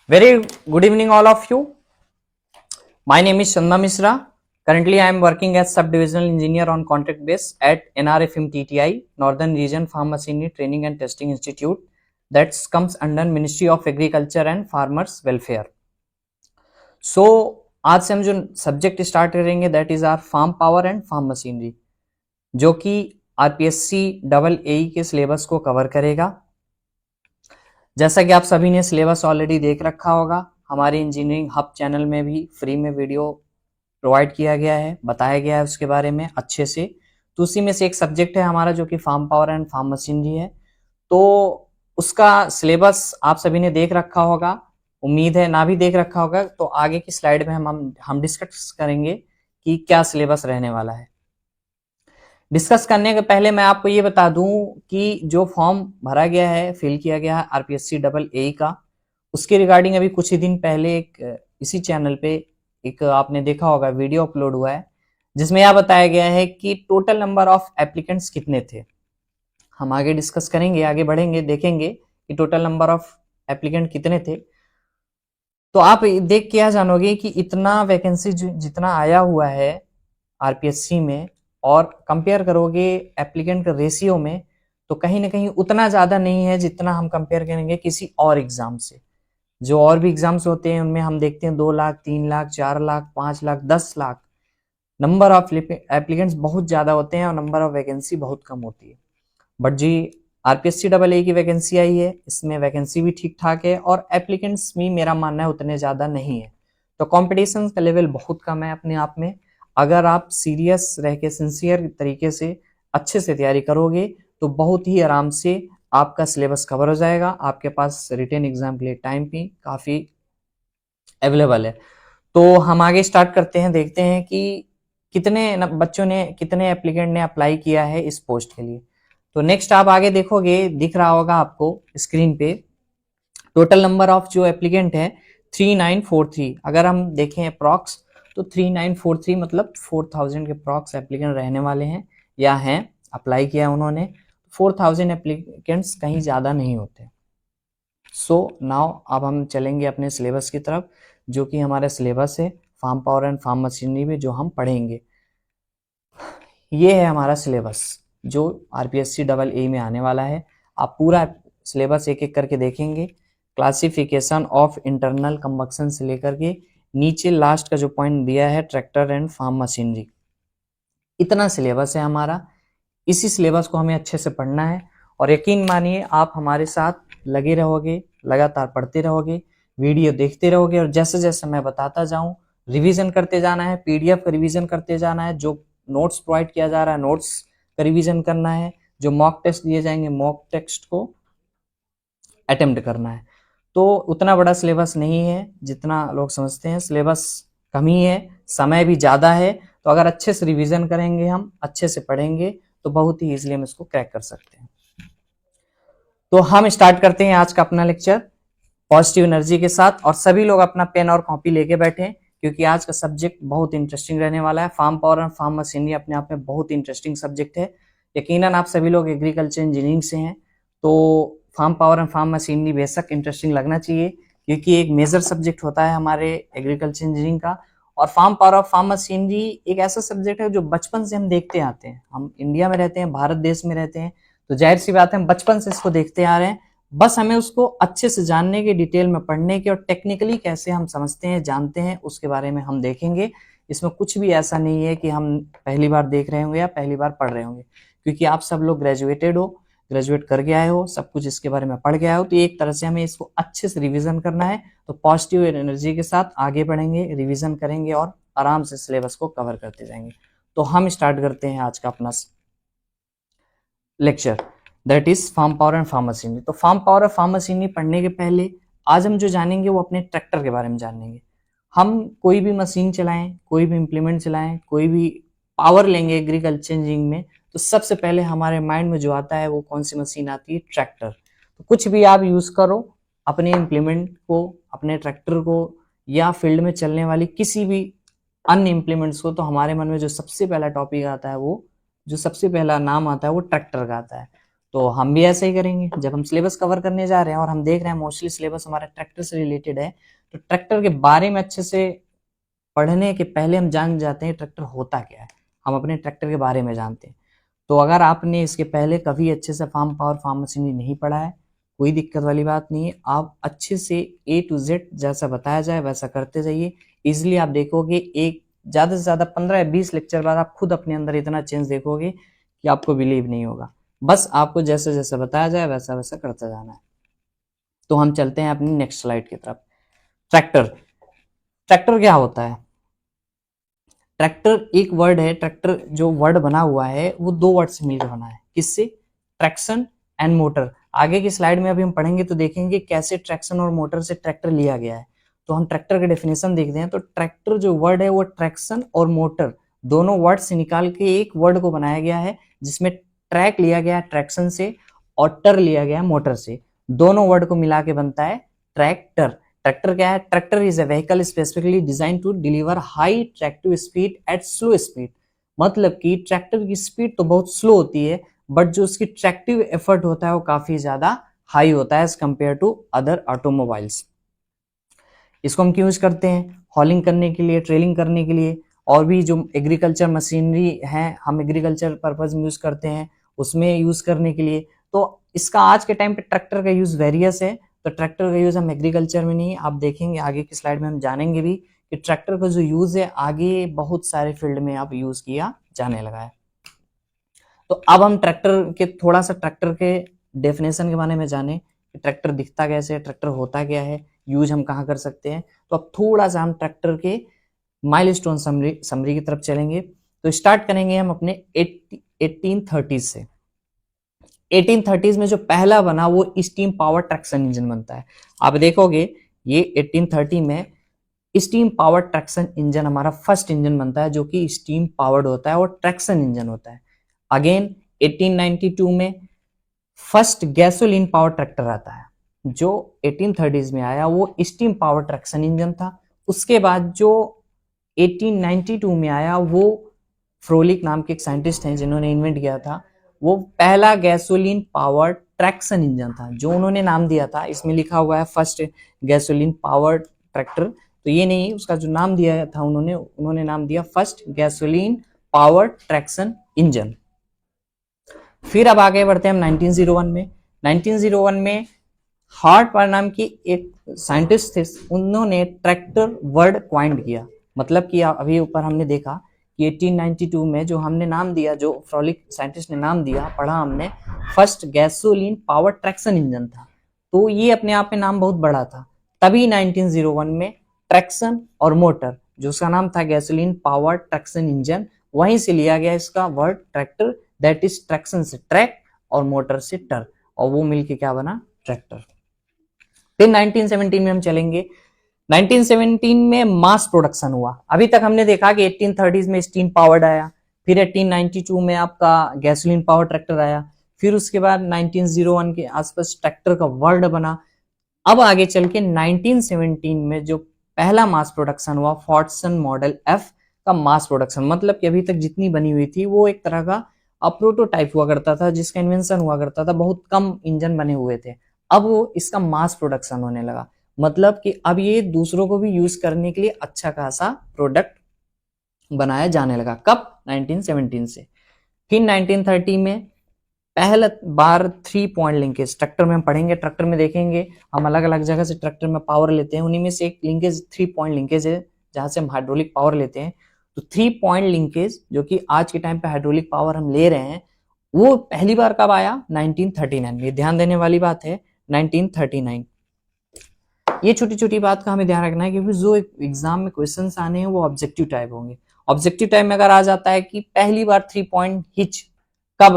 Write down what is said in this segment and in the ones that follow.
Very good evening, all of you. My name is Chandna Misra. Currently, I am working as Subdivisional Engineer on contract base at NRFM TTI, Northern Region Farm Machinery Training and Testing Institute, that comes under Ministry of Agriculture and Farmers Welfare. So, आज से हम जो subject start करेंगे that is our farm power and farm machinery, जो कि RPSC double ए के syllabus को cover करेगा। जैसा कि आप सभी ने सिलेबस ऑलरेडी देख रखा होगा, हमारे इंजीनियरिंग हब चैनल में भी फ्री में वीडियो प्रोवाइड किया गया है, बताया गया है उसके बारे में अच्छे से। तो उसी में से एक सब्जेक्ट है हमारा जो कि farm power and farm machinery है। तो उसका सिलेबस आप सभी ने देख रखा होगा, उम्मीद है ना भी देख रखा होगा। तो आगे की स्लाइड में हम डिस्कस करेंगे कि क्या सिलेबस रहने वाला है। डिस्कस करने के पहले मैं आपको ये बता दूं कि जो फॉर्म भरा गया है, फिल किया गया है आरपीएससी डबल ए का, उसके रिगार्डिंग अभी कुछ ही दिन पहले एक इसी चैनल पे एक आपने देखा होगा वीडियो अपलोड हुआ है, जिसमें यह बताया गया है कि टोटल नंबर ऑफ एप्लीकेंट्स कितने थे। हम आगे डिस्कस करेंगे, आगे बढ़ेंगे, देखेंगे कि टोटल नंबर ऑफ एप्लीकेंट कितने थे। तो आप देख के जानोगे कि इतना वैकेंसी जितना आया हुआ है आरपीएससी में और कंपेयर करोगे एप्लीकेंट के रेशियो में, तो कहीं ना कहीं उतना ज्यादा नहीं है जितना हम कंपेयर करेंगे किसी और एग्जाम से। जो और भी एग्जाम्स होते हैं उनमें हम देखते हैं 2 lakh, 3 lakh, 4 lakh, 5 lakh, 10 lakh number of applicants बहुत ज्यादा होते हैं और नंबर ऑफ वैकेंसी बहुत कम होती है। बट जी आरपीएससी डबल ए की वैकेंसी आई है, इसमें वैकेंसी भी ठीक ठाक है और एप्लीकेंट्स भी मेरा मानना है उतने ज्यादा नहीं है। तो कॉम्पिटिशन का लेवल बहुत कम है अपने आप में। अगर आप सीरियस रह के सिंसियर तरीके से अच्छे से तैयारी करोगे तो बहुत ही आराम से आपका सिलेबस कवर हो जाएगा। आपके पास रिटन एग्जाम के लिए टाइम भी काफी अवेलेबल है। तो हम आगे स्टार्ट करते हैं, देखते हैं कि कितने बच्चों ने, कितने एप्लीकेंट ने अप्लाई किया है इस पोस्ट के लिए। तो नेक्स्ट आप आगे देखोगे, दिख रहा होगा आपको स्क्रीन पे टोटल नंबर ऑफ जो एप्लीकेंट है 3943। अगर हम देखें अप्रॉक्स तो 3943 मतलब 4000 के अप्रॉक्स एप्लीकेंट रहने वाले हैं या हैं, अप्लाई किया उन्होंने। 4000 एप्लीकेंट्स कहीं ज्यादा नहीं होते। सो नाउ अब हम चलेंगे अपने सिलेबस की तरफ, जो कि हमारा सिलेबस है farm power and farm machinery में जो हम पढ़ेंगे। ये है हमारा सिलेबस जो आरपीएससी डबल ए में आने वाला है। आप पूरा सिलेबस एक एक करके देखेंगे, क्लासिफिकेशन ऑफ इंटरनल कंबक्शन से लेकर के नीचे लास्ट का जो पॉइंट दिया है ट्रैक्टर एंड फार्म मशीनरी, इतना सिलेबस है हमारा। इसी सिलेबस को हमें अच्छे से पढ़ना है और यकीन मानिए आप हमारे साथ लगे रहोगे, लगातार पढ़ते रहोगे, वीडियो देखते रहोगे और जैसे जैसे मैं बताता जाऊं रिवीजन करते जाना है, पीडीएफ का रिवीजन करते जाना है, जो नोट्स प्रोवाइड किया जा रहा है नोट्स का रिवीजन करना है, जो मॉक टेस्ट दिए जाएंगे मॉक टेस्ट को अटेम्प्ट करना है। तो उतना बड़ा सिलेबस नहीं है जितना लोग समझते हैं, सिलेबस कम ही है, समय भी ज्यादा है। तो अगर अच्छे से रिवीजन करेंगे, हम अच्छे से पढ़ेंगे तो बहुत ही इजीली हम इसको क्रैक कर सकते हैं। तो हम स्टार्ट करते हैं आज का अपना लेक्चर पॉजिटिव एनर्जी के साथ, और सभी लोग अपना पेन और कॉपी लेके बैठे क्योंकि आज का सब्जेक्ट बहुत इंटरेस्टिंग रहने वाला है। फार्म पावर और फार्म मशीनरी अपने आप में बहुत इंटरेस्टिंग सब्जेक्ट है। यकीनन आप सभी लोग एग्रीकल्चर इंजीनियरिंग से हैं, तो farm power and farm machinery बेशक इंटरेस्टिंग लगना चाहिए क्योंकि एक मेजर सब्जेक्ट होता है हमारे एग्रीकल्चर इंजीनियरिंग का। और फार्म पावर और फार्म मशीनरी एक ऐसा सब्जेक्ट है जो बचपन से हम देखते आते हैं। हम इंडिया में रहते हैं, भारत देश में रहते हैं, तो जाहिर सी बात है हम बचपन से इसको देखते आ रहे हैं। बस हमें उसको अच्छे से जानने की, डिटेल में पढ़ने की और टेक्निकली कैसे हम समझते हैं, जानते हैं, उसके बारे में हम देखेंगे। इसमें कुछ भी ऐसा नहीं है कि हम पहली बार देख रहे होंगे या पहली बार पढ़ रहे होंगे, क्योंकि आप सब लोग ग्रेजुएटेड हो, ग्रेजुएट करके आए हो, सब कुछ इसके बारे में पढ़ के आए हो। तो एक तरह से हमें इसको अच्छे से रिवीजन करना है। तो पॉजिटिव एनर्जी के साथ आगे बढ़ेंगे, रिवीजन करेंगे और आराम से सिलेबस को कवर करते जाएंगे। तो हम स्टार्ट करते हैं आज का अपना lecture, that is farm power and farm machinery. तो फार्म पावर और फार्म मशीनरी पढ़ने के पहले आज हम जो जानेंगे वो अपने ट्रैक्टर के बारे में जानेंगे। हम कोई भी मशीन चलाएं, कोई भी इंप्लीमेंट चलाएं, कोई भी पावर लेंगे एग्रीकल्चर इंजीनियरिंग में, तो सबसे पहले हमारे माइंड में जो आता है वो कौन सी मशीन आती है? ट्रैक्टर। तो कुछ भी आप यूज करो अपने इंप्लीमेंट को, अपने ट्रैक्टर को या फील्ड में चलने वाली किसी भी अन्य इंप्लीमेंट्स को, तो हमारे मन में जो सबसे पहला टॉपिक आता है, वो जो सबसे पहला नाम आता है वो ट्रैक्टर का आता है। तो तो हम भी ऐसा ही करेंगे। जब हम सिलेबस कवर करने जा रहे हैं और हम देख रहे हैं मोस्टली सिलेबस हमारा ट्रैक्टर से रिलेटेड है, तो ट्रैक्टर के बारे में अच्छे से पढ़ने के पहले हम जान जाते हैं ट्रैक्टर होता क्या है, हम अपने ट्रैक्टर के बारे में जानते हैं। तो अगर आपने इसके पहले कभी अच्छे से फार्म पावर फार्म मशीनरी नहीं पढ़ा है, कोई दिक्कत वाली बात नहीं है, आप अच्छे से A to Z जैसा बताया जाए वैसा करते जाइए। इजिली आप देखोगे एक ज़्यादा से ज़्यादा 15 या 20 लेक्चर बाद आप खुद अपने अंदर इतना चेंज देखोगे कि आपको बिलीव नहीं होगा। बस आपको जैसे जैसे बताया जाए वैसा वैसा करते जाना है। तो हम चलते हैं अपनी नेक्स्ट स्लाइड की तरफ। ट्रैक्टर, ट्रैक्टर क्या होता है? ट्रैक्टर एक वर्ड है, ट्रैक्टर जो वर्ड बना हुआ है वो दो वर्ड से मिलकर बना है। किससे? Traction and motor. आगे की स्लाइड में अभी हम पढ़ेंगे तो देखेंगे कैसे ट्रैक्शन और मोटर से ट्रैक्टर लिया गया है। तो हम ट्रैक्टर का डेफिनेशन देखते हैं। तो ट्रैक्टर जो वर्ड है वो ट्रैक्शन और मोटर दोनों वर्ड से निकाल के एक वर्ड को बनाया गया है, जिसमें ट्रैक लिया गया है ट्रैक्शन से और टर लिया गया है मोटर से। दोनों वर्ड को मिला के बनता है ट्रैक्टर। ट्रैक्टर क्या है? Tractor is a vehicle specifically design to deliver high tractive speed at slow speed. मतलब कि ट्रैक्टर की स्पीड तो बहुत स्लो होती है, बट जो उसकी ट्रैक्टिव एफर्ट होता है वो काफी ज्यादा हाई होता है as compare to other automobiles. इसको हम क्यों यूज करते हैं? हॉलिंग करने के लिए, ट्रेलिंग करने के लिए, और भी जो एग्रीकल्चर मशीनरी है हम एग्रीकल्चर पर्पज में यूज करते हैं उसमें यूज करने के लिए। तो इसका आज के टाइम पे ट्रैक्टर का यूज वेरियस है। तो ट्रैक्टर का यूज हम एग्रीकल्चर में नहीं, आप देखेंगे आगे की स्लाइड में हम जानेंगे भी कि ट्रैक्टर का जो यूज है आगे बहुत सारे फील्ड में अब यूज किया जाने लगा है। तो अब हम ट्रैक्टर के थोड़ा सा ट्रैक्टर के डेफिनेशन के बारे में जाने कि ट्रैक्टर दिखता कैसे है, ट्रैक्टर होता क्या है, यूज हम कहाँ कर सकते हैं। तो अब थोड़ा सा हम ट्रैक्टर के माइलस्टोन समरी की तरफ चलेंगे। तो स्टार्ट करेंगे हम अपने 1830 से। 1830s में जो पहला बना वो स्टीम पावर ट्रैक्शन इंजन बनता है। आप देखोगे ये 1830 में स्टीम पावर ट्रैक्शन इंजन हमारा फर्स्ट इंजन बनता है जो कि स्टीम पावर्ड होता है और ट्रैक्शन इंजन होता है। अगेन 1892 में फर्स्ट गैसोलीन पावर ट्रैक्टर आता है जो 1830s में आया, वो स्टीम पावर ट्रैक्शन इंजन था। उसके बाद जो 1892 में आया वो फ्रोलिक नाम के एक साइंटिस्ट हैं जिन्होंने इन्वेंट किया था, वो पहला गैसोलीन पावर ट्रैक्शन इंजन था जो उन्होंने नाम दिया था। इसमें लिखा हुआ है फर्स्ट गैसोलीन पावर ट्रैक्टर, तो ये नहीं, उसका जो नाम दिया था उन्होंने नाम दिया first gasoline power traction engine. फिर अब आगे बढ़ते हैं हम 1901 में। 1901 में हार्ट पर नाम की एक साइंटिस्ट थे, उन्होंने ट्रैक्टर वर्ड क्वाइंड किया। मतलब कि अभी ऊपर हमने देखा कि 1892 में जो हमने नाम दिया, जो फ्रोलिक साइंटिस्ट ने नाम दिया, पढ़ा हमने, first gasoline power traction engine था। तो ये अपने आप में नाम बहुत बड़ा था। तभी 1901 में ट्रैक्शन और मोटर, जो उसका नाम था गैसोलीन पावर ट्रैक्शन इंजन, वहीं से लिया गया इसका word tractor. That is traction से ट्रैक और मोटर से टर, और वो मिलके क्या बना? ट्रैक्टर। फिर 1917 में हम चलेंगे। 1917 में मास प्रोडक्शन हुआ। अभी तक हमने देखा कि 1830s में स्टीम पावर्ड आया, फिर 1892 में आपका गैसोलीन पावर ट्रैक्टर आया, फिर उसके बाद 1901 के आसपास ट्रैक्टर का वर्ड बना। अब आगे चल के 1917 में जो पहला मास प्रोडक्शन हुआ, फॉर्डसन मॉडल एफ का मास प्रोडक्शन। मतलब कि अभी तक जितनी बनी हुई थी वो एक तरह का प्रोटोटाइप हुआ करता था, जिसका इन्वेंशन हुआ करता था, बहुत कम इंजन बने हुए थे। अब वो इसका मास प्रोडक्शन होने लगा, मतलब कि अब ये दूसरों को भी यूज करने के लिए अच्छा खासा प्रोडक्ट बनाया जाने लगा। कब? 1917 से। फिर 1930 में पहला बार 3 पॉइंट लिंकेज ट्रैक्टर में हम पढ़ेंगे। ट्रैक्टर में देखेंगे हम अलग अलग जगह से ट्रैक्टर में पावर लेते हैं, उन्हीं में से एक लिंकेज 3 पॉइंट लिंकेज है जहां से हम हाइड्रोलिक पावर लेते हैं। तो 3 पॉइंट लिंकेज जो कि आज के टाइम पे हाइड्रोलिक पावर हम ले रहे हैं, वो पहली बार कब आया? 1939 में। ध्यान देने वाली बात है 1939। ये छोटी छोटी बात का हमें ध्यान रखना है क्योंकि जो एग्जाम में क्वेश्चंस आने हैं वो ऑब्जेक्टिव टाइप होंगे। ऑब्जेक्टिव टाइप में अगर आ जाता है कि पहली बार 3 पॉइंट हिच कब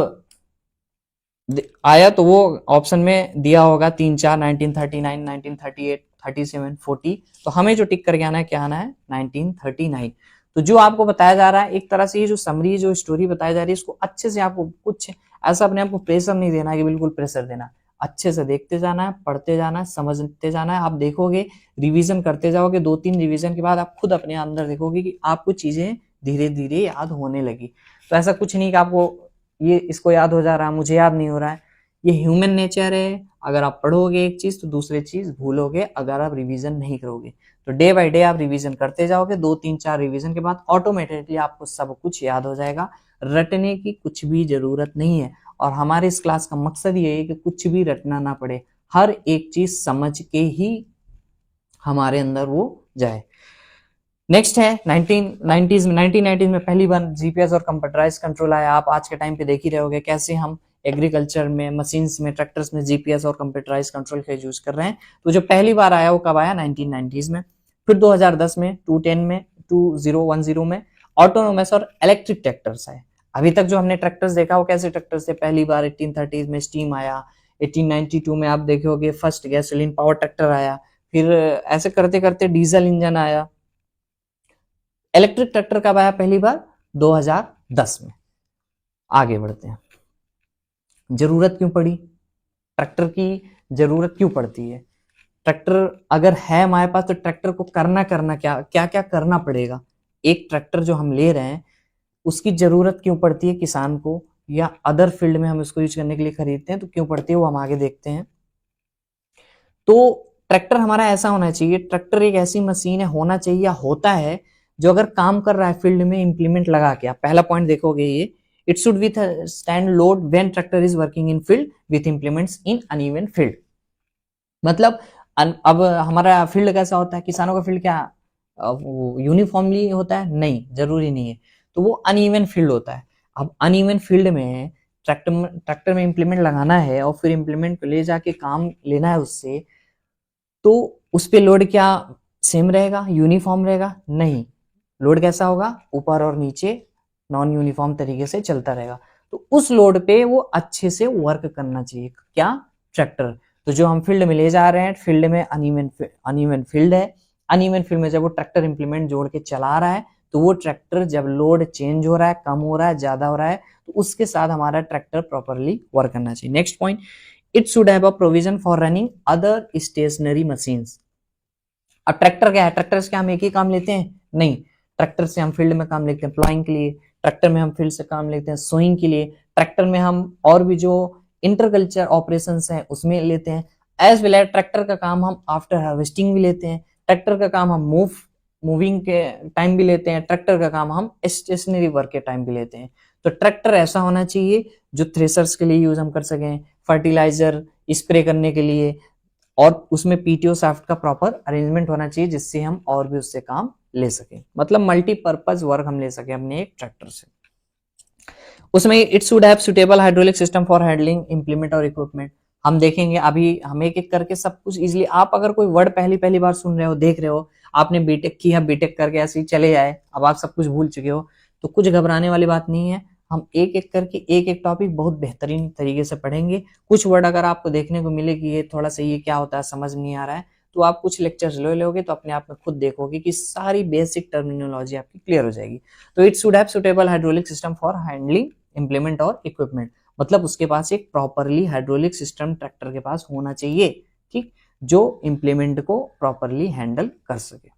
आया, तो वो ऑप्शन में दिया होगा 3 4, 1939, 1938, 37, 40। तो हमें जो टिक करके आना है, क्या आना है? 1939। तो जो आपको बताया जा रहा है एक तरह से, ये जो समरी, जो स्टोरी बताई जा रही है, इसको अच्छे से आपको, कुछ ऐसा अपने आप को प्रेशर नहीं देना है कि बिल्कुल प्रेशर देना, अच्छे से देखते जाना है, पढ़ते जाना है, समझते जाना है। आप देखोगे, रिवीजन करते जाओगे, 2-3 रिवीजन के बाद आप खुद अपने अंदर देखोगे कि आपको चीजें धीरे धीरे याद होने लगी। तो ऐसा कुछ नहीं कि आपको ये इसको याद हो जा रहा है, मुझे याद नहीं हो रहा है। ये ह्यूमन नेचर है, अगर आप पढ़ोगे एक चीज तो दूसरी चीज भूलोगे अगर आप रिवीजन नहीं करोगे। तो डे बाय डे आप रिवीजन करते जाओगे, 2 3 4 रिवीजन के बाद ऑटोमेटिकली आपको सब कुछ याद हो जाएगा, रटने की कुछ भी जरूरत नहीं है। और हमारे इस क्लास का मकसद ये है कि कुछ भी रटना ना पड़े, हर एक चीज समझ के ही हमारे अंदर वो जाए। नेक्स्ट है 1990s में पहली बार जीपीएस और कंप्यूटराइज कंट्रोल आया। आप आज के टाइम पे देख ही रहे होगे कैसे हम एग्रीकल्चर में, मशीन्स में, ट्रैक्टर्स में जीपीएस और कंप्यूटराइज कंट्रोल का यूज कर रहे हैं। तो जो पहली बार आया वो कब आया? 1990s में। फिर 2010 में, 2010 में ऑटोनोमस और इलेक्ट्रिक ट्रैक्टर्स आए। अभी तक जो हमने ट्रैक्टर्स देखा वो कैसे ट्रैक्टर्स थे? पहली बार 1830s में स्टीम आया, 1892 में आप देखोगे फर्स्ट गैसोलीन पावर ट्रैक्टर आया, फिर ऐसे करते करते डीजल इंजन आया। इलेक्ट्रिक ट्रैक्टर कब आया पहली बार? 2010 में। आगे बढ़ते हैं। जरूरत क्यों पड़ी? ट्रैक्टर की जरूरत क्यों पड़ती है? ट्रैक्टर अगर है हमारे पास तो ट्रैक्टर को करना क्या क्या क्या करना पड़ेगा? एक ट्रैक्टर जो हम ले रहे हैं उसकी जरूरत क्यों पड़ती है किसान को, या अदर फील्ड में हम इसको यूज करने के लिए खरीदते हैं तो क्यों पड़ती है, वो हम आगे देखते हैं। तो ट्रैक्टर हमारा ऐसा होना चाहिए, ट्रैक्टर एक ऐसी मशीन है, होना चाहिए या होता है, जो अगर काम कर रहा है फील्ड में इम्प्लीमेंट लगा के, आप पहला पॉइंट देखोगे ये, it should with stand load when tractor is working in field with implements in uneven field. मतलब अब हमारा फील्ड कैसा होता है? किसानों का फील्ड क्या यूनिफॉर्मली होता है? नहीं, जरूरी नहीं है। तो वो अनइवन फील्ड होता है। अब अनइवन फील्ड में ट्रैक्टर में इम्प्लीमेंट लगाना है और फिर इम्प्लीमेंट को ले जाके काम लेना है उससे, तो उस पे लोड क्या सेम रहेगा, यूनिफॉर्म रहेगा? नहीं, लोड कैसा होगा? ऊपर और नीचे नॉन यूनिफॉर्म तरीके से चलता रहेगा। तो उस लोड पे वो अच्छे से वर्क करना चाहिए। क्या? ट्रैक्टर। तो जो हम फील्ड में ले जा रहे हैं, फील्ड में अनइवन फील्ड है, अनइवन फील्ड में जब वो ट्रैक्टर इंप्लीमेंट जोड़ के चला रहा है तो वो ट्रैक्टर जब लोड चेंज हो रहा है, कम हो रहा है, ज्यादा हो रहा है, तो उसके साथ हमारा ट्रैक्टर प्रॉपरली वर्क करना चाहिए। Next point, it should have a provision for running other stationary machines. अब ट्रैक्टर क्या है? ट्रैक्टर से हम एक ही काम लेते हैं? नहीं, ट्रैक्टर से हम फील्ड में काम लेते हैं प्लॉइंग के लिए, ट्रैक्टर में हम फील्ड से काम लेते हैं सोइंग के लिए, ट्रैक्टर में हम और भी जो इंटरकल्चर ऑपरेशंस हैं उसमें लेते हैं। एज वेल एज ट्रैक्टर का काम हम आफ्टर हार्वेस्टिंग भी लेते हैं, ट्रैक्टर का काम हम मूविंग के टाइम भी लेते हैं, ट्रैक्टर का काम हम स्टेशनरी वर्क के टाइम भी लेते हैं। तो ट्रैक्टर ऐसा होना चाहिए जो थ्रेसर्स के लिए यूज हम कर सकें, फर्टिलाइजर स्प्रे करने के लिए, और उसमें पीटीओ शाफ्ट का प्रॉपर अरेंजमेंट होना चाहिए जिससे हम और भी उससे काम ले सके, मतलब मल्टीपर्पज वर्क हम ले सके अपने एक ट्रैक्टर से। उसमें it should have suitable hydraulic system for handling implement और इक्विपमेंट। हम देखेंगे अभी, हम एक एक करके सब कुछ इजिली, आप अगर कोई वर्ड पहली बार सुन रहे हो, देख रहे हो, आपने बीटेक किया, बीटेक करके ऐसे ही चले आए, अब आप सब कुछ भूल चुके हो, तो कुछ घबराने वाली बात नहीं है। हम एक एक करके एक एक टॉपिक बहुत बेहतरीन तरीके से पढ़ेंगे। कुछ वर्ड अगर आपको देखने को मिले कि ये थोड़ा सा ये क्या होता है समझ नहीं आ रहा है, तो आप कुछ लेक्चर्स ले लोगे तो अपने आप में खुद देखोगे कि सारी बेसिक टर्मिनोलॉजी आपकी क्लियर हो जाएगी। तो it should have suitable hydraulic system for handling implement और इक्विपमेंट, मतलब उसके पास एक प्रॉपरली हाइड्रोलिक सिस्टम ट्रैक्टर के पास होना चाहिए, ठीक, जो इंप्लीमेंट को प्रॉपरली हैंडल कर सके।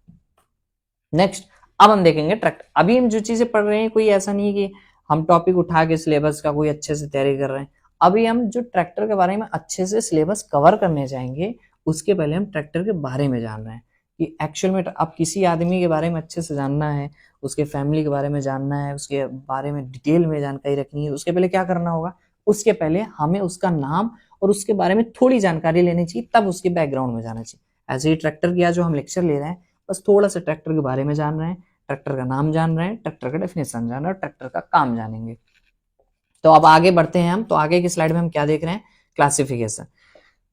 नेक्स्ट, अब हम देखेंगे ट्रैक्टर। अभी हम जो चीजें पढ़ रहे हैं कोई ऐसा नहीं है कि हम टॉपिक उठा के सिलेबस का कोई अच्छे से तैयारी कर रहे हैं। अभी हम जो ट्रैक्टर के बारे में अच्छे से सिलेबस कवर करने जाएंगे, उसके पहले हम ट्रैक्टर के बारे में जान रहे हैं कि एक्चुअल में अब किसी आदमी के बारे में अच्छे से जानना है, उसके फैमिली के बारे में जानना है, उसके बारे में डिटेल में जानकारी रखनी है, उसके पहले क्या करना होगा? उसके पहले हमें उसका नाम और उसके बारे में थोड़ी जानकारी लेनी चाहिए, तब उसके बैकग्राउंड में जाना चाहिए। ऐसे ही ट्रैक्टर की जो हम लेक्चर ले रहे हैं, बस थोड़ा सा ट्रैक्टर के बारे में जान रहे हैं, ट्रैक्टर का नाम जान रहे हैं, ट्रैक्टर का डेफिनेशन जान रहे हैं, ट्रैक्टर का काम जानेंगे। तो अब आगे बढ़ते हैं हम। तो आगे की स्लाइड में हम क्या देख रहे हैं? क्लासिफिकेशन।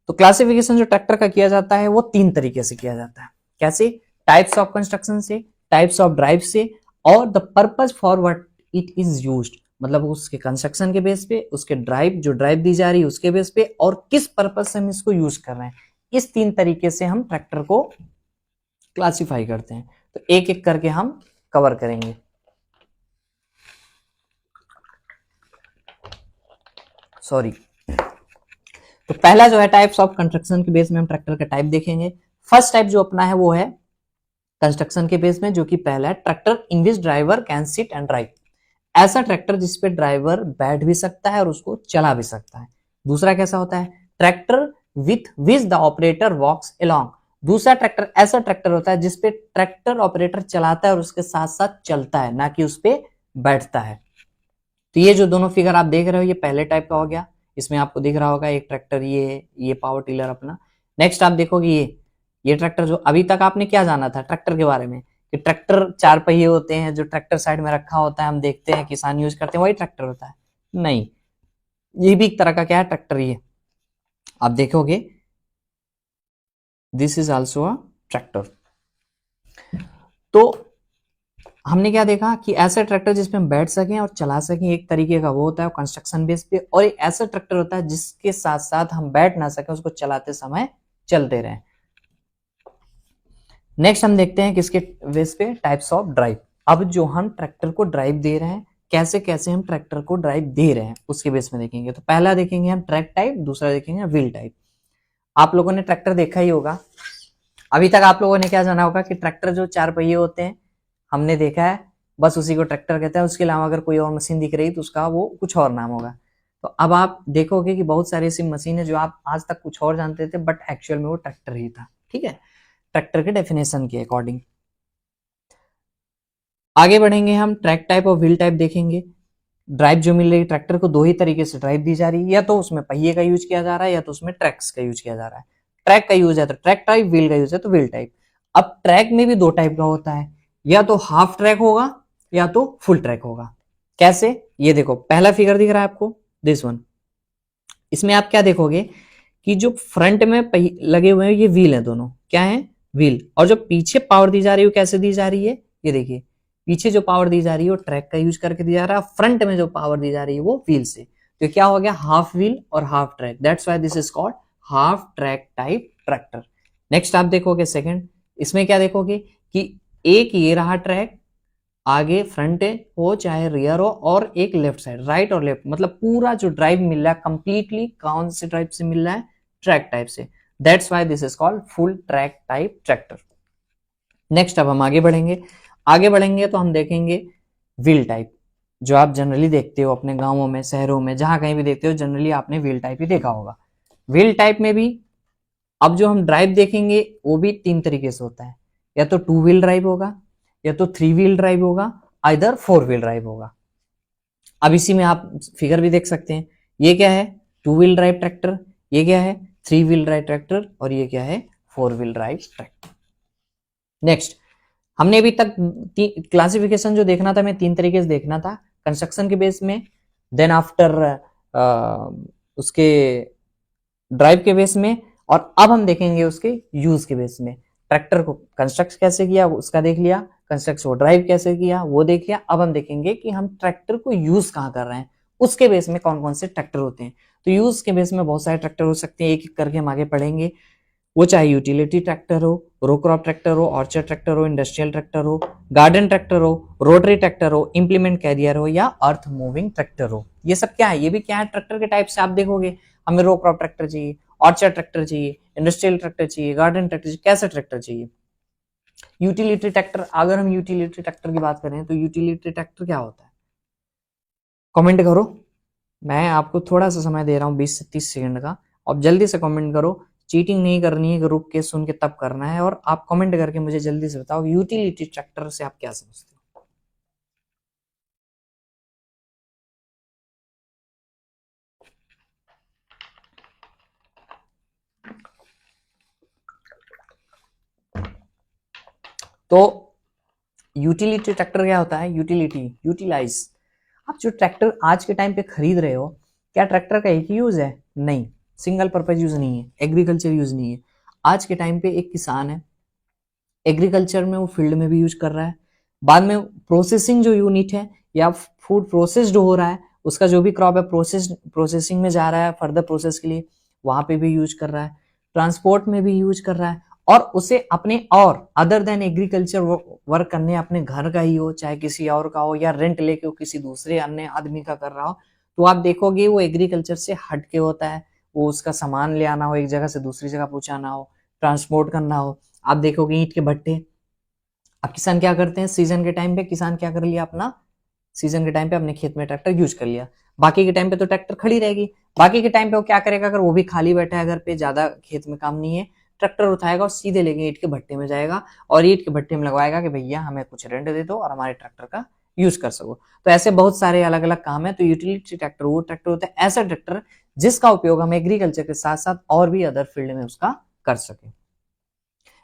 तो क्लासिफिकेशन जो ट्रैक्टर का किया जाता है वो 3 तरीके से किया जाता है। कैसे? टाइप्स ऑफ कंस्ट्रक्शन से, टाइप्स ऑफ ड्राइव से, और the purpose for what it is used, मतलब उसके कंस्ट्रक्शन के बेस पे, उसके ड्राइव जो ड्राइव दी जा रही है उसके बेस पे, और किस पर्पज से हम इसको यूज कर रहे हैं। इस 3 तरीके से हम ट्रैक्टर को क्लासिफाई करते हैं। तो एक एक करके हम कवर करेंगे। सॉरी, तो पहला जो है टाइप्स ऑफ कंस्ट्रक्शन के बेस में हम ट्रैक्टर का टाइप देखेंगे। फर्स्ट टाइप जो अपना है वो है कंस्ट्रक्शन के बेस में, जो कि पहला है tractor in which driver can sit and drive. ऐसा ट्रैक्टर जिसपे ड्राइवर बैठ भी सकता है और उसको चला भी सकता है। दूसरा कैसा होता है, tractor with which the operator walks along. दूसरा ट्रैक्टर ऐसा ट्रैक्टर होता है जिसपे ट्रैक्टर ऑपरेटर चलाता है और उसके साथ साथ चलता है, ना कि उस पे बैठता है। तो ये जो दोनों फिगर आप देख रहे हो ये पहले टाइप का हो गया। इसमें आपको दिख रहा होगा एक ट्रैक्टर ये पावर टिलर अपना। नेक्स्ट आप देखोगे ये ट्रैक्टर, जो अभी तक आपने क्या जाना था ट्रैक्टर के बारे में कि ट्रैक्टर 4 पहिए होते हैं, जो ट्रैक्टर साइड में रखा होता है, हम देखते हैं किसान यूज करते हैं, वही ट्रैक्टर होता है। नहीं, ये भी एक तरह का क्या है, ट्रैक्टर। ये आप देखोगे this is also a tractor. तो हमने क्या देखा कि ऐसा ट्रैक्टर जिसमें हम बैठ सकें और चला सकें, एक तरीके का वो होता है कंस्ट्रक्शन बेस पे, और एक ऐसा ट्रैक्टर होता है जिसके साथ साथ हम बैठ ना सकें, उसको चलाते समय चलते रहें। नेक्स्ट हम देखते हैं किसके बेस पे, टाइप्स ऑफ ड्राइव। अब जो हम ट्रैक्टर को ड्राइव दे रहे हैं, कैसे कैसे हम ट्रैक्टर को ड्राइव दे रहे हैं उसके बेस में देखेंगे। तो पहला देखेंगे हम ट्रैक टाइप, दूसरा देखेंगे व्हील टाइप। आप लोगों ने ट्रैक्टर देखा ही होगा, अभी तक आप लोगों ने क्या जाना होगा कि ट्रैक्टर जो 4 पहिए होते हैं हमने देखा है, बस उसी को ट्रैक्टर कहते हैं। उसके अलावा अगर कोई और मशीन दिख रही तो उसका वो कुछ और नाम होगा। तो अब आप देखोगे कि बहुत सारी ऐसी मशीन है जो आप आज तक कुछ और जानते थे, बट एक्चुअल में वो ट्रैक्टर ही था। ठीक है, ट्रैक्टर के डेफिनेशन के अकॉर्डिंग आगे बढ़ेंगे हम। ट्रैक टाइप और व्हील टाइप देखेंगे। ड्राइव जो मिल रही ट्रैक्टर को, दो ही तरीके से ड्राइव दी जा रही है, या तो उसमें पहिए का यूज किया जा रहा है या तो उसमें ट्रैक्स का यूज किया जा रहा है। ट्रैक का यूज है तो ट्रैक टाइप, व्हील का यूज है तो व्हील टाइप। अब ट्रैक में भी दो टाइप का होता है, या तो हाफ ट्रैक होगा या तो फुल ट्रैक होगा। कैसे, ये देखो पहला फिगर दिख रहा है आपको, दिस वन। इसमें आप क्या देखोगे कि जो फ्रंट में लगे हुए हैं ये व्हील है, दोनों क्या है, व्हील। और जो पीछे पावर दी जा रही है कैसे दी जा रही है, ये देखिए पीछे जो पावर दी जा रही है वो ट्रैक का यूज करके दी जा रहा है, फ्रंट में जो पावर दी जा रही है वो व्हील से। तो क्या हो गया, हाफ व्हील और half track, that's why this is called half track type tractor. Next आप देखोगे सेकंड, इसमें क्या देखोगे कि एक ये रहा ट्रैक, आगे फ्रंट हो चाहे रियर हो, और एक लेफ्ट साइड, राइट और लेफ्ट, मतलब पूरा जो ड्राइव मिल रहा है कंप्लीटली कौन से टाइप से मिल रहा है, ट्रैक टाइप से। That's why this is called full track type tractor. Next अब हम आगे बढ़ेंगे तो हम देखेंगे व्हील टाइप, जो आप जनरली देखते हो अपने गांवों में, शहरों में, जहां कहीं भी देखते हो जनरली आपने व्हील टाइप ही देखा होगा। व्हील टाइप में भी अब जो हम ड्राइव देखेंगे वो भी 3 तरीके से होता है, या तो 2 व्हील ड्राइव होगा, या तो 3 व्हील ड्राइव होगा, इधर 4 व्हील ड्राइव होगा। अब इसी में आप फिगर भी देख सकते हैं, ये क्या है, 2 व्हील ड्राइव ट्रैक्टर, ये क्या है, 3 व्हील ड्राइव ट्रैक्टर, और ये क्या है, 4 व्हील ड्राइव ट्रैक्टर। नेक्स्ट हमने अभी तक क्लासिफिकेशन जो देखना था, मैं 3 तरीके से देखना था, कंस्ट्रक्शन के बेस में, देन आफ्टर उसके ड्राइव के बेस में, और अब हम देखेंगे उसके यूज के बेस में। ट्रैक्टर को कंस्ट्रक्ट कैसे किया उसका देख लिया, कंस्ट्रक्ट को ड्राइव कैसे किया वो देख लिया। अब हम देखेंगे कि हम ट्रैक्टर को यूज कहाँ कर रहे हैं, उसके बेस में कौन कौन से ट्रैक्टर होते हैं। तो यूज के बेस में बहुत सारे ट्रैक्टर हो सकते हैं, एक एक करके हम आगे पढ़ेंगे। वो चाहे यूटिलिटी ट्रैक्टर हो, रो क्रॉप ट्रैक्टर हो, ऑर्चर्ड ट्रैक्टर हो, इंडस्ट्रियल ट्रैक्टर हो, गार्डन ट्रैक्टर हो, रोटरी ट्रैक्टर हो, इंप्लीमेंट कैरियर हो, या अर्थ मूविंग ट्रैक्टर हो। ये सब क्या है, ये भी क्या है, ट्रैक्टर के टाइप से आप देखोगे। हमें रो क्रॉप ट्रैक्टर चाहिए, ऑर्चर्ड ट्रैक्टर चाहिए, इंडस्ट्रियल ट्रैक्टर चाहिए, गार्डन ट्रैक्टर चाहिए, कैसे ट्रैक्टर चाहिए। यूटिलिटी ट्रैक्टर, अगर हम यूटिलिटी ट्रैक्टर की बात करें तो यूटिलिटी ट्रैक्टर क्या होता है, कमेंट करो। मैं आपको थोड़ा सा समय दे रहा हूँ, 20 से 30 सेकंड का, अब जल्दी से कमेंट करो। चीटिंग नहीं करनी है कि रुक के सुन के तब करना है, और आप कमेंट करके मुझे जल्दी से बताओ यूटिलिटी ट्रैक्टर से आप क्या समझते हो। तो यूटिलिटी ट्रैक्टर क्या होता है, यूटिलाइज। आप जो ट्रैक्टर आज के टाइम पे खरीद रहे हो, क्या ट्रैक्टर का एक ही यूज है, नहीं, सिंगल पर्पज यूज नहीं है, एग्रीकल्चर यूज नहीं है। आज के टाइम पे एक किसान है, एग्रीकल्चर में वो फील्ड में भी यूज कर रहा है, बाद में प्रोसेसिंग जो यूनिट है या फूड प्रोसेस्ड हो रहा है, उसका जो भी क्रॉप है प्रोसेसिंग में जा रहा है फर्दर प्रोसेस के लिए, वहां पे भी यूज कर रहा है, ट्रांसपोर्ट में भी यूज कर रहा है, और उसे अपने और अदर देन एग्रीकल्चर वर्क करने अपने घर का ही हो चाहे किसी और का हो, या रेंट लेके वो किसी दूसरे अन्य आदमी का कर रहा हो, तो आप देखोगे वो एग्रीकल्चर से हट के होता है। वो उसका सामान ले आना हो, एक जगह से दूसरी जगह पहुंचाना हो, ट्रांसपोर्ट करना हो। आप देखोगे ईंट के भट्टे, अब किसान क्या करते हैं, सीजन के टाइम पे किसान क्या कर लिया, अपना सीजन के टाइम पे अपने खेत में ट्रैक्टर यूज कर लिया, बाकी के टाइम पे तो ट्रैक्टर खड़ी रहेगी। बाकी के टाइम पे वो क्या करेगा, अगर वो भी खाली बैठा है घर पे, ज्यादा खेत में काम नहीं है, ट्रैक्टर उठाएगा और सीधे लेके ईंट के भट्टे में जाएगा और ईंट के भट्टे में लगवाएगा कि भैया हमें कुछ रेंट दे दो और हमारे ट्रैक्टर का यूज कर सको। तो ऐसे बहुत सारे अलग अलग काम है। तो यूटिलिटी ट्रैक्टर वो ट्रैक्टर होता है, ऐसा ट्रैक्टर जिसका उपयोग हम एग्रीकल्चर के साथ साथ और भी अदर फील्ड में उसका कर सके।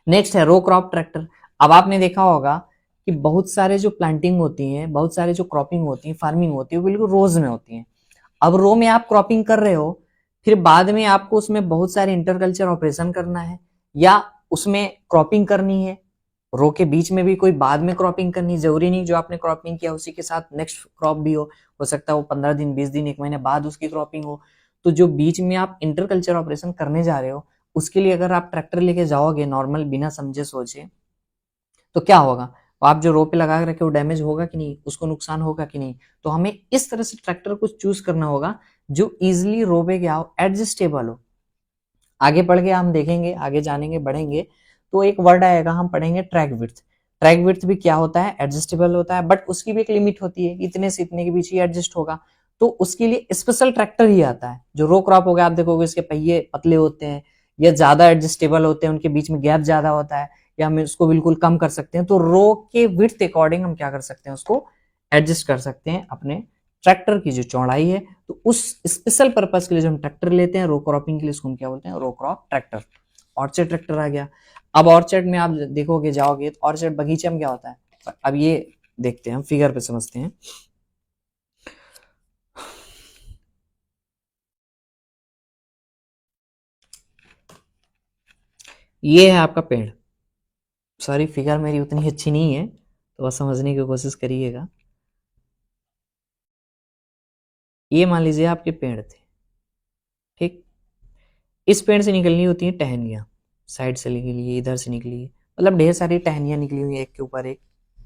नेक्स्ट है रो क्रॉप ट्रैक्टर। अब आपने देखा होगा कि बहुत सारे जो प्लांटिंग होती है, बहुत सारे जो क्रॉपिंग होती है, फार्मिंग होती है, वो बिल्कुल रोज में होती है। अब रो में आप क्रॉपिंग कर रहे हो, फिर बाद में आपको उसमें बहुत सारे इंटरकल्चर ऑपरेशन करना है या उसमें क्रॉपिंग करनी है। रो के बीच में भी कोई बाद में क्रॉपिंग करनी, जरूरी नहीं जो आपने क्रॉपिंग किया उसी के साथ नेक्स्ट क्रॉप भी हो सकता है वो 15 दिन 20 दिन 1 महीने बाद उसकी क्रॉपिंग हो। तो जो बीच में आप इंटरकल्चर ऑपरेशन करने जा रहे हो, उसके लिए अगर आप ट्रैक्टर लेके जाओगे नॉर्मल बिना समझे सोचे, तो क्या होगा, आप जो रो पे लगा रखे हो डैमेज होगा कि नहीं, उसको नुकसान होगा कि नहीं। तो हमें इस तरह से ट्रैक्टर को चूज करना होगा जो इजिली रो पे क्या हो, एडजस्टेबल हो। आगे बढ़ के हम देखेंगे, आगे जानेंगे बढ़ेंगे तो एक वर्ड आएगा, हम पढ़ेंगे ट्रैक विड्थ। ट्रैक विड्थ भी क्या होता है, एडजस्टेबल होता है, बट उसकी भी एक लिमिट होती है, इतने से इतने के बीच ही एडजस्ट होगा। तो उसके लिए स्पेशल ट्रैक्टर ही आता है। जो रो क्रॉप हो गया, आप देखोगे इसके पहिए पतले होते हैं या ज्यादा एडजस्टेबल होते हैं, उनके बीच में गैप ज्यादा होता है, या हम उसको बिल्कुल कम कर सकते हैं। तो रो के विड्थ अकॉर्डिंग हम क्या कर सकते हैं, उसको एडजस्ट कर सकते हैं अपने ट्रैक्टर की जो चौड़ाई है। तो उस स्पेशल पर्पज के लिए जो हम ट्रैक्टर लेते हैं रो क्रॉपिंग के लिए, उसको हम क्या बोलते हैं, रो क्रॉप ट्रैक्टर। ऑर्चर्ड ट्रैक्टर आ गया। अब ऑर्चर्ड में आप देखोगे जाओगे तो ऑर्चर्ड बगीचे में क्या होता है, अब ये देखते हैं, हम फिगर पे समझते हैं। ये है आपका पेड़। सॉरी फिगर मेरी उतनी अच्छी नहीं है, तो बस समझने की कोशिश करिएगा। ये मान लीजिए आपके पेड़ थे, ठीक। इस पेड़ से निकलनी होती है टहनियाँ, साइड से निकली है, इधर से निकली है, मतलब ढेर सारी टहनियाँ निकली हुई है एक के ऊपर एक,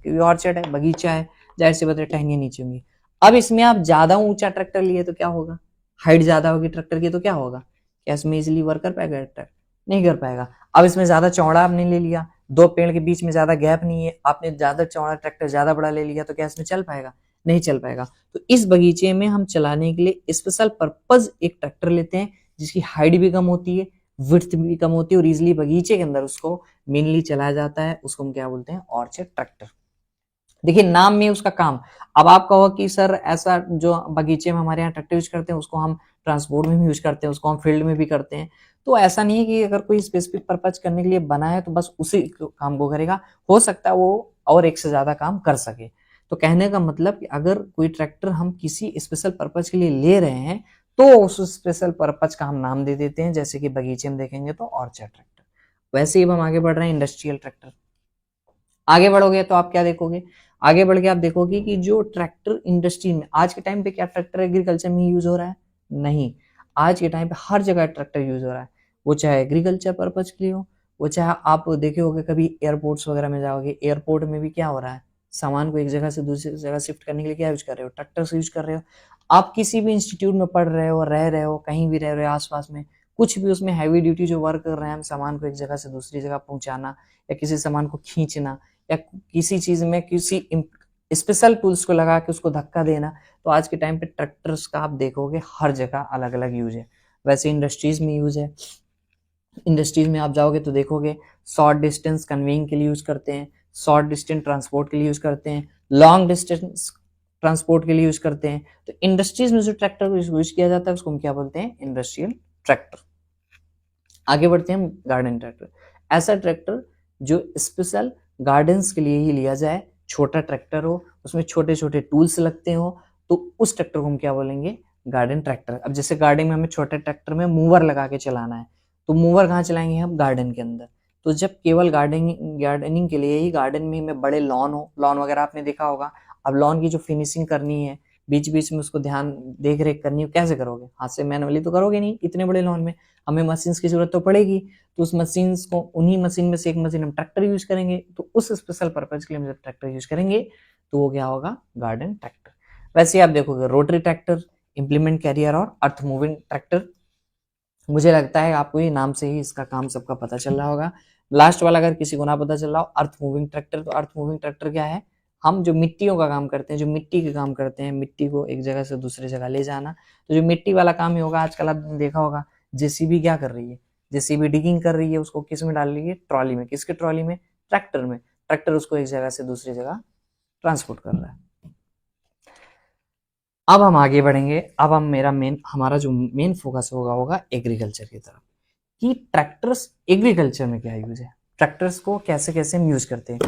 क्योंकि ऑर्चर्ड है, बगीचा है, जाहिर सी बात है टहनियाँ नीचे होंगी। अब इसमें आप ज्यादा ऊंचा ट्रैक्टर लिए तो क्या होगा, हाइट ज्यादा होगी ट्रैक्टर की तो क्या होगा, क्या इसमें इजिली वर्क कर पाएगा ट्रैक्टर, नहीं कर पाएगा। अब इसमें ज्यादा चौड़ा आपने ले लिया, दो पेड़ के बीच में ज्यादा गैप नहीं है, आपने ज्यादा चौड़ा ट्रैक्टर ज्यादा बड़ा ले लिया, तो क्या इसमें चल पाएगा, नहीं चल पाएगा। तो इस बगीचे में हम चलाने के लिए स्पेशल पर्पज एक ट्रैक्टर लेते हैं जिसकी हाइट भी कम होती है, विड्थ भी कम होती है, और इजिली बगीचे के अंदर उसको मेनली चलाया जाता है। उसको हम क्या बोलते हैं, ऑर्चर्ड ट्रैक्टर। देखिए नाम में उसका काम। अब आप कहो कि सर ऐसा जो बगीचे में हमारे यहाँ ट्रैक्टर यूज करते हैं उसको हम ट्रांसपोर्ट में भी यूज करते हैं, उसको हम फील्ड में भी करते हैं, तो ऐसा नहीं है कि अगर कोई स्पेसिफिक पर्पज करने के लिए बना है तो बस उसी काम को करेगा, हो सकता है वो और एक से ज्यादा काम कर सके। तो कहने का मतलब कि अगर कोई ट्रैक्टर हम किसी स्पेशल पर्पज के लिए ले रहे हैं तो उस स्पेशल पर्पज का हम नाम दे देते हैं, जैसे कि बगीचे में देखेंगे तो ऑर्चर्ड ट्रैक्टर। वैसे ही अब हम आगे बढ़ रहे हैं, इंडस्ट्रियल ट्रैक्टर। आगे बढ़ोगे तो आप क्या देखोगे, आगे बढ़ के आप देखोगे कि जो ट्रैक्टर इंडस्ट्री में आज के टाइम पे, क्या ट्रैक्टर एग्रीकल्चर में यूज हो रहा है, नहीं। आज के टाइम पे हर जगह ट्रैक्टर यूज हो रहा है, वो चाहे एग्रीकल्चर पर्पज के लिए हो, वो चाहे आप देखे होगे कभी एयरपोर्ट्स वगैरह में जाओगे, एयरपोर्ट में भी क्या हो रहा है, सामान को एक जगह से दूसरी जगह शिफ्ट करने के लिए क्या यूज कर रहे हो, ट्रैक्टर से यूज कर रहे हो। आप किसी भी इंस्टीट्यूट में पढ़ रहे हो, रह रहे हो, कहीं भी रह रहे हो आसपास में, कुछ भी उसमें हैवी ड्यूटी जो वर्क कर रहे हैं हम, सामान को एक जगह से दूसरी जगह पहुंचाना या किसी सामान को खींचना या किसी चीज में किसी स्पेशल टूल्स को लगा के उसको धक्का देना, तो आज के टाइम पे ट्रैक्टर्स का आप देखोगे हर जगह अलग अलग यूज है। वैसे इंडस्ट्रीज में यूज है, इंडस्ट्रीज में आप जाओगे तो देखोगे शॉर्ट डिस्टेंस कन्वेइंग के लिए यूज करते हैं, शॉर्ट डिस्टेंस ट्रांसपोर्ट के लिए यूज करते हैं, लॉन्ग डिस्टेंस ट्रांसपोर्ट के लिए यूज करते हैं। तो इंडस्ट्रीज में जो ट्रैक्टर यूज किया जाता है उसको हम क्या बोलते हैं, इंडस्ट्रियल ट्रैक्टर। आगे बढ़ते हैं हम, गार्डन ट्रैक्टर। ऐसा ट्रैक्टर जो स्पेशल गार्डन्स के लिए ही लिया जाए, छोटा ट्रैक्टर हो, उसमें छोटे छोटे टूल्स लगते हो, तो उस ट्रैक्टर को हम क्या बोलेंगे, गार्डन ट्रैक्टर। अब जैसे गार्डन में हमें छोटे ट्रैक्टर में मूवर लगा के चलाना है, तो मूवर कहाँ चलाएंगे हम, गार्डन के अंदर। तो जब केवल गार्डनिंग के लिए ही गार्डन में हमें बड़े लॉन हो, लॉन वगैरह आपने देखा होगा, अब लॉन की जो फिनिशिंग करनी है, बीच बीच में उसको ध्यान देख रेख करनी है, कैसे करोगे, हाथ से मैनुअली तो करोगे नहीं, इतने बड़े लॉन में हमें मशीन्स की जरूरत तो पड़ेगी। तो उस मशीन्स को, उन्हीं मशीन में से एक मशीन हम ट्रैक्टर यूज करेंगे, तो उस स्पेशल पर्पज के लिए हम जब ट्रैक्टर यूज करेंगे तो वो क्या होगा, गार्डन ट्रैक्टर। वैसे आप देखोगे रोटरी ट्रैक्टर, इंप्लीमेंट कैरियर और अर्थ मूविंग ट्रैक्टर। मुझे लगता है आपको ये नाम से ही इसका काम सबका पता चल रहा होगा। लास्ट वाला अगर किसी को ना पता चल रहा हो, अर्थ मूविंग ट्रैक्टर, तो अर्थ मूविंग ट्रैक्टर क्या है, हम जो मिट्टियों का काम करते हैं, जो मिट्टी के काम करते हैं, मिट्टी को एक जगह से दूसरी जगह ले जाना, तो जो मिट्टी वाला काम ही होगा। आजकल आपने देखा होगा जेसीबी क्या कर रही है, जेसीबी डिगिंग कर रही है, उसको किस में डाल रही है, ट्रॉली में। किसके ट्रॉली में? ट्रैक्टर में। ट्रैक्टर उसको एक जगह से दूसरी जगह ट्रांसपोर्ट कर रहा है। अब हम आगे बढ़ेंगे। अब हम हमारा जो मेन फोकस होगा एग्रीकल्चर की तरफ, कि ट्रैक्टर्स एग्रीकल्चर में क्या यूज है, ट्रैक्टर्स को कैसे कैसे हम यूज करते हैं।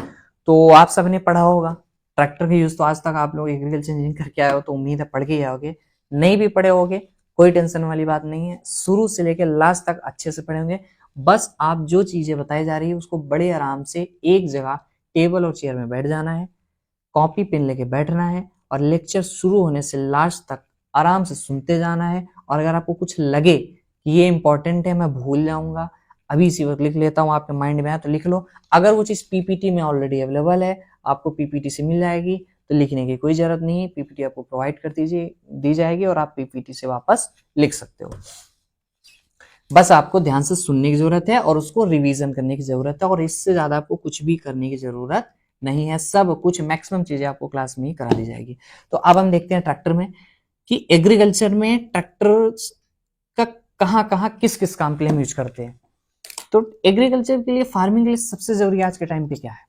तो आप सबने पढ़ा होगा ट्रैक्टर का यूज, तो आज तक आप लोग एग्रीकल्चर इंजीनियरिंग करके आए हो, तो उम्मीद है पढ़ के ही आओगे। नहीं भी पढ़े होगे कोई टेंशन वाली बात नहीं है, शुरू से लेकर लास्ट तक अच्छे से पढ़े होंगे। बस आप जो चीजें बताई जा रही है उसको बड़े आराम से एक जगह टेबल और चेयर में बैठ जाना है, कॉपी पेन लेके बैठना है और लेक्चर शुरू होने से लास्ट तक आराम से सुनते जाना है। और अगर आपको कुछ लगे कि ये इंपॉर्टेंट है, मैं भूल जाऊंगा, अभी इसी वक्त लिख लेता हूँ, आपके माइंड में आया तो लिख लो। अगर वो चीज पीपीटी में ऑलरेडी अवेलेबल है, आपको पीपीटी से मिल जाएगी, तो लिखने की कोई जरूरत नहीं है, पीपीटी आपको प्रोवाइड कर दी जाएगी और आप पीपीटी से वापस लिख सकते हो। बस आपको ध्यान से सुनने की जरूरत है और उसको रिवीजन करने की जरूरत है, और इससे ज्यादा आपको कुछ भी करने की जरूरत नहीं है। सब कुछ मैक्सिमम चीजें आपको क्लास में ही करा दी जाएगी। तो अब हम देखते हैं ट्रैक्टर में कि एग्रीकल्चर में ट्रैक्टर का कहां कहां किस किस काम के लिए हम यूज करते हैं। तो एग्रीकल्चर के लिए, फार्मिंग के लिए सबसे जरूरी आज के टाइम पे क्या है?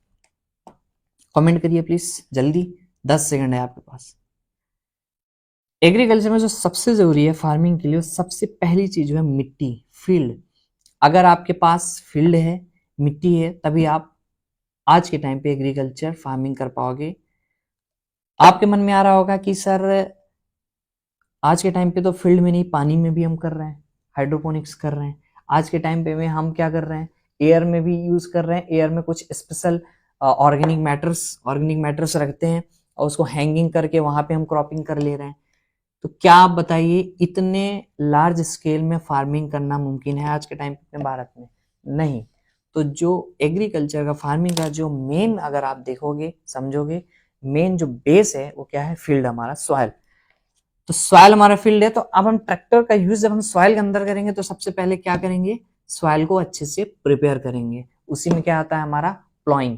कमेंट करिए प्लीज जल्दी, 10 सेकंड है आपके पास। एग्रीकल्चर में जो सबसे जरूरी है फार्मिंग के लिए, सबसे पहली चीज जो है मिट्टी, फील्ड। अगर आपके पास फील्ड है, मिट्टी है, तभी आप आज के टाइम पे एग्रीकल्चर फार्मिंग कर पाओगे। आपके मन में आ रहा होगा कि सर आज के टाइम पे तो फील्ड में नहीं, पानी में भी हम कर रहे हैं, हाइड्रोपोनिक्स कर रहे हैं। आज के टाइम पे में हम क्या कर रहे हैं, एयर में भी यूज कर रहे हैं। एयर में कुछ स्पेशल ऑर्गेनिक मैटर्स रखते हैं और उसको हैंगिंग करके वहां पे हम क्रॉपिंग कर ले रहे हैं। तो क्या आप बताइए, इतने लार्ज स्केल में फार्मिंग करना मुमकिन है आज के टाइम पे भारत में? नहीं। तो जो एग्रीकल्चर का, फार्मिंग का जो मेन, अगर आप देखोगे समझोगे, मेन जो बेस है वो क्या है? फील्ड, हमारा सॉइल। तो सॉइल हमारा फील्ड है। तो अब हम ट्रैक्टर का यूज जब हम सॉइल के अंदर करेंगे तो सबसे पहले क्या करेंगे? सॉइल को अच्छे से प्रिपेयर करेंगे। उसी में क्या आता है? हमारा प्लॉइंग।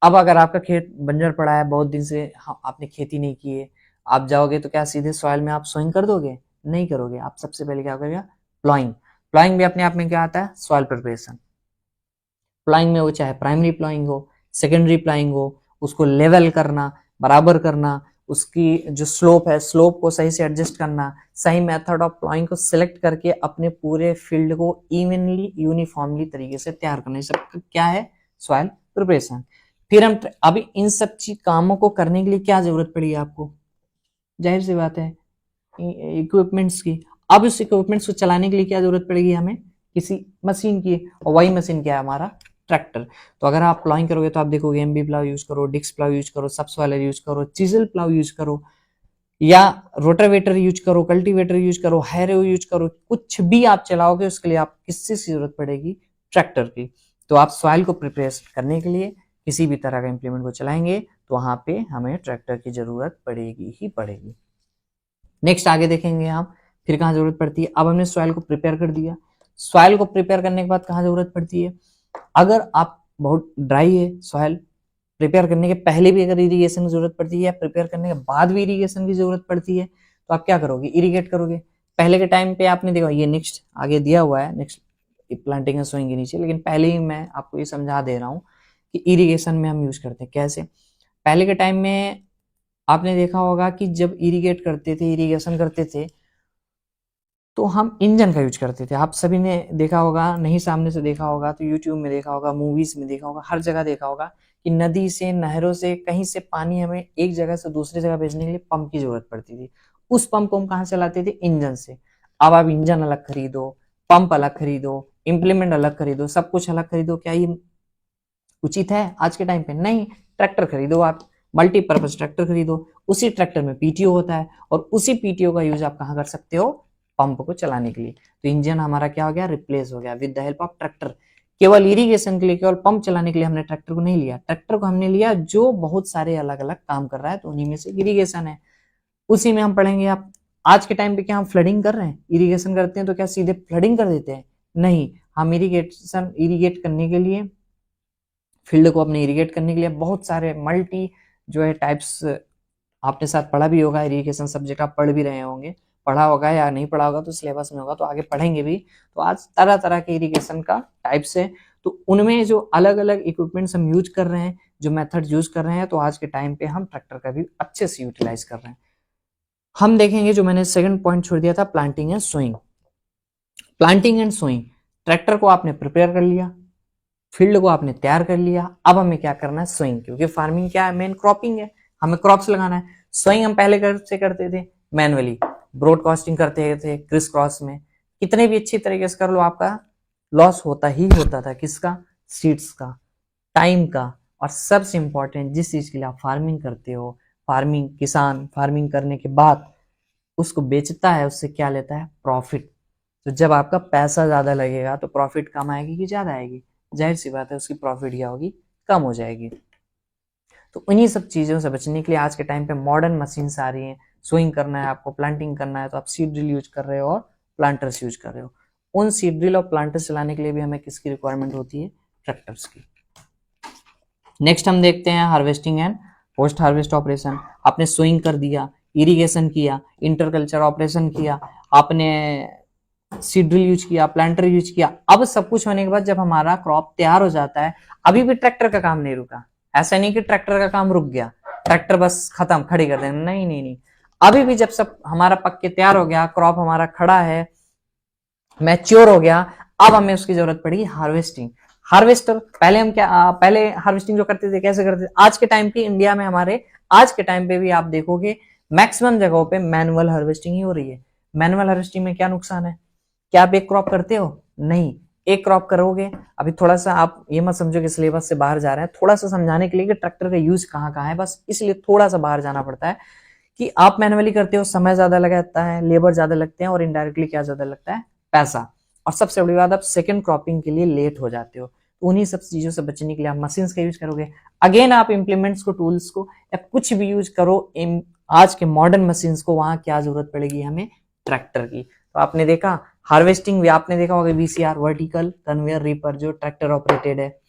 अब अगर आपका खेत बंजर पड़ा है, बहुत दिन से आपने खेती नहीं की है, आप जाओगे तो क्या सीधे सॉइल में आप सोइंग कर दोगे? नहीं करोगे। आप सबसे पहले क्या करोगे? प्लॉइंग। प्लॉइंग भी अपने आप में क्या आता है? Soil preparation. प्लॉइंग में वो चाहे प्राइमरी प्लॉइंग हो, सेकेंडरी प्लॉइंग हो, उसको लेवल करना, बराबर करना, उसकी जो स्लोप है, स्लोप को सही से एडजस्ट करना, सही मेथड ऑफ प्लॉइंग को सिलेक्ट करके अपने पूरे फील्ड को इवनली, यूनिफॉर्मली तरीके से तैयार करना, ये सब क्या है? Soil preparation. फिर हम अभी इन सब चीज कामों को करने के लिए क्या जरूरत पड़ी आपको? जाहिर सी बात है, इक्विपमेंट्स की। अब उस इक्विपमेंट्स को चलाने के लिए क्या जरूरत पड़ेगी हमें? किसी मशीन की, और वही मशीन क्या है? हमारा ट्रैक्टर। तो अगर आप प्लॉइंग करोगे तो आप देखोगे एमबी प्लाव यूज करो, डिक्स प्लाव यूज करो, सबसॉइलर यूज करो, चिजल प्लाव यूज करो, या रोटावेटर यूज करो, कल्टीवेटर यूज करो, हैरो यूज करो, कुछ भी आप चलाओगे उसके लिए आप किससे जरूरत पड़ेगी? ट्रैक्टर की। तो आप सॉइल को प्रिपेयर करने के लिए किसी भी तरह का इंप्लीमेंट को चलाएंगे तो वहां पे हमें ट्रैक्टर की जरूरत पड़ेगी ही पड़ेगी। नेक्स्ट आगे देखेंगे हम फिर कहाँ जरूरत पड़ती है। अब हमने सॉइल को प्रिपेयर कर दिया। सॉइल को प्रिपेयर करने के बाद कहाँ जरूरत पड़ती है? अगर आप बहुत ड्राई है सॉइल, प्रिपेयर करने के पहले भी अगर इरिगेशन की जरूरत पड़ती है या प्रिपेयर करने के बाद भी इरिगेशन की जरूरत पड़ती है, तो आप क्या करोगे? इरिगेट करोगे। पहले के टाइम पे आपने देखा, ये नेक्स्ट आगे दिया हुआ है, नेक्स्ट प्लांटिंग एंड सोइंग के नीचे, लेकिन पहले ही मैं आपको ये समझा दे रहा हूँ कि इरिगेशन में हम यूज करते हैं कैसे। पहले के टाइम में आपने देखा होगा कि जब इरिगेट करते थे, इरिगेशन करते थे, तो हम इंजन का यूज करते थे। आप सभी ने देखा होगा, नहीं सामने से देखा होगा तो यूट्यूब में देखा होगा, मूवीज में देखा होगा, हर जगह देखा होगा कि नदी से, नहरों से, कहीं से पानी हमें एक जगह से दूसरी जगह भेजने के लिए पंप की जरूरत पड़ती थी। उस पंप को हम कहाँ चलाते थे? इंजन से। अब आप इंजन अलग खरीदो, पंप अलग खरीदो, इंप्लीमेंट अलग खरीदो, सब कुछ अलग खरीदो, क्या ये उचित है आज के टाइम पे? नहीं। ट्रैक्टर खरीदो, आप मल्टीपर्पज ट्रैक्टर खरीदो, उसी ट्रैक्टर में पीटीओ होता है और उसी पीटीओ का यूज आप कहाँ कर सकते हो? पंप को चलाने के लिए। तो इंजन हमारा क्या हो गया? रिप्लेस हो गया with the help of tractor. केवल इरिगेशन के लिए, केवल पंप चलाने के लिए हमने ट्रैक्टर को नहीं लिया, ट्रैक्टर को हमने लिया जो बहुत सारे अलग अलग काम कर रहा है, तो उन्हीं में से इरिगेशन है। उसी में हम पढ़ेंगे। आप आज के टाइम पे क्या हम फ्लडिंग कर रहे हैं? इरिगेशन करते हैं तो क्या सीधे फ्लडिंग कर देते हैं? नहीं। हम इरिगेट करने के लिए, फील्ड को अपने इरिगेट करने के लिए बहुत सारे मल्टी जो है टाइप्स आपने साथ पढ़ा भी होगा, इरिगेशन सब्जेक्ट आप पढ़ भी रहे होंगे, पढ़ा होगा या नहीं पढ़ा होगा तो सिलेबस में होगा, तो आगे पढ़ेंगे भी। तो आज तरह तरह के इरिगेशन का टाइप्स है, तो उनमें जो अलग अलग इक्विपमेंट्स हम यूज कर रहे हैं, जो मेथड यूज कर रहे हैं, तो आज के टाइम पे हम ट्रैक्टर का भी अच्छे से यूटिलाइज कर रहे हैं। हम देखेंगे जो मैंने सेकंड पॉइंट छोड़ दिया था, planting and sowing. Planting and sowing, tractor को आपने प्रिपेयर कर लिया, फील्ड को आपने तैयार कर लिया, अब हमें क्या करना है, सोइंग, क्योंकि फार्मिंग क्या है, मेन क्रॉपिंग है, हमें क्रॉप्स लगाना है। सोइंग हम पहले से करते थे मैनुअली, ब्रॉडकास्टिंग करते थे क्रिस क्रॉस में, कितने भी अच्छी तरीके से कर लो, आपका लॉस होता ही होता था, किसका, सीड्स का, टाइम का, और सबसे इंपॉर्टेंट जिस चीज के लिए आप फार्मिंग करते हो, फार्मिंग, किसान फार्मिंग करने के बाद उसको बेचता है, उससे क्या लेता है, प्रॉफिट। तो जब आपका पैसा ज्यादा लगेगा तो प्रॉफिट कम आएगी कि ज्यादा आएगी, जाहिर सी बात है उसकी प्रॉफिट क्या होगी, कम हो जाएगी। तो उन्हीं सब चीजों से बचने के लिए आज के टाइम पे मॉडर्न मशीन्स आ रही हैं। सोइंग करना है आपको, प्लांटिंग करना है, तो आप सीड ड्रिल यूज कर रहे हो और प्लांटर्स यूज कर रहे हो। उन सीड ड्रिल और प्लांटर्स चलाने के लिए भी हमें किसकी रिक्वायरमेंट होती है, ट्रैक्टर्स की। नेक्स्ट हम देखते हैं harvesting and post harvest operation. आपने सोइंग कर दिया, इरिगेशन किया, इंटरकल्चर ऑपरेशन किया, आपने सीड ड्रिल यूज किया, प्लांटर यूज किया, अब सब कुछ होने के बाद जब हमारा क्रॉप तैयार हो जाता है, अभी भी ट्रैक्टर का काम नहीं रुका। ऐसा नहीं कि ट्रैक्टर का काम रुक गया, ट्रैक्टर बस खत्म, खड़ी कर देना, नहीं नहीं नहीं, अभी भी जब सब हमारा पक के तैयार हो गया, क्रॉप हमारा खड़ा है, मैच्योर हो गया, अब हमें उसकी जरूरत पड़ी हार्वेस्टिंग। हार्वेस्टर, पहले हम क्या, पहले हार्वेस्टिंग जो करते थे, कैसे करते थे, आज के टाइम पे इंडिया में हमारे, आज के टाइम पे भी आप देखोगे मैक्सिमम जगहों पे मैनुअल हार्वेस्टिंग ही हो रही है। मैनुअल हार्वेस्टिंग में क्या नुकसान है, क्या आप एक क्रॉप करते हो, नहीं, एक क्रॉप करोगे। अभी थोड़ा सा आप ये मत समझो कि सिलेबस से बाहर जा रहे हैं, थोड़ा सा समझाने के लिए कि ट्रैक्टर का यूज कहाँ कहाँ है, बस इसलिए थोड़ा सा बाहर जाना पड़ता है कि आप मैनुअली करते हो, समय ज्यादा लगाता है, लेबर ज्यादा लगते हैं, और इनडायरेक्टली क्या ज्यादा लगता है, पैसा। और सबसे बड़ी बात, आप सेकंड क्रॉपिंग के लिए लेट हो जाते हो। तो उन्हीं सब चीजों से बचने के लिए आप मशीन का यूज करोगे। अगेन आप इंप्लीमेंट्स को, टूल्स को, या कुछ भी यूज करो आज के मॉडर्न मशीन को, वहां क्या जरूरत पड़ेगी हमें, ट्रैक्टर की। तो आपने देखा हार्वेस्टिंग भी, आपने देखा होगा वीसीआर, वर्टिकल कन्वेयर रीपर, जो ट्रैक्टर ऑपरेटेड है।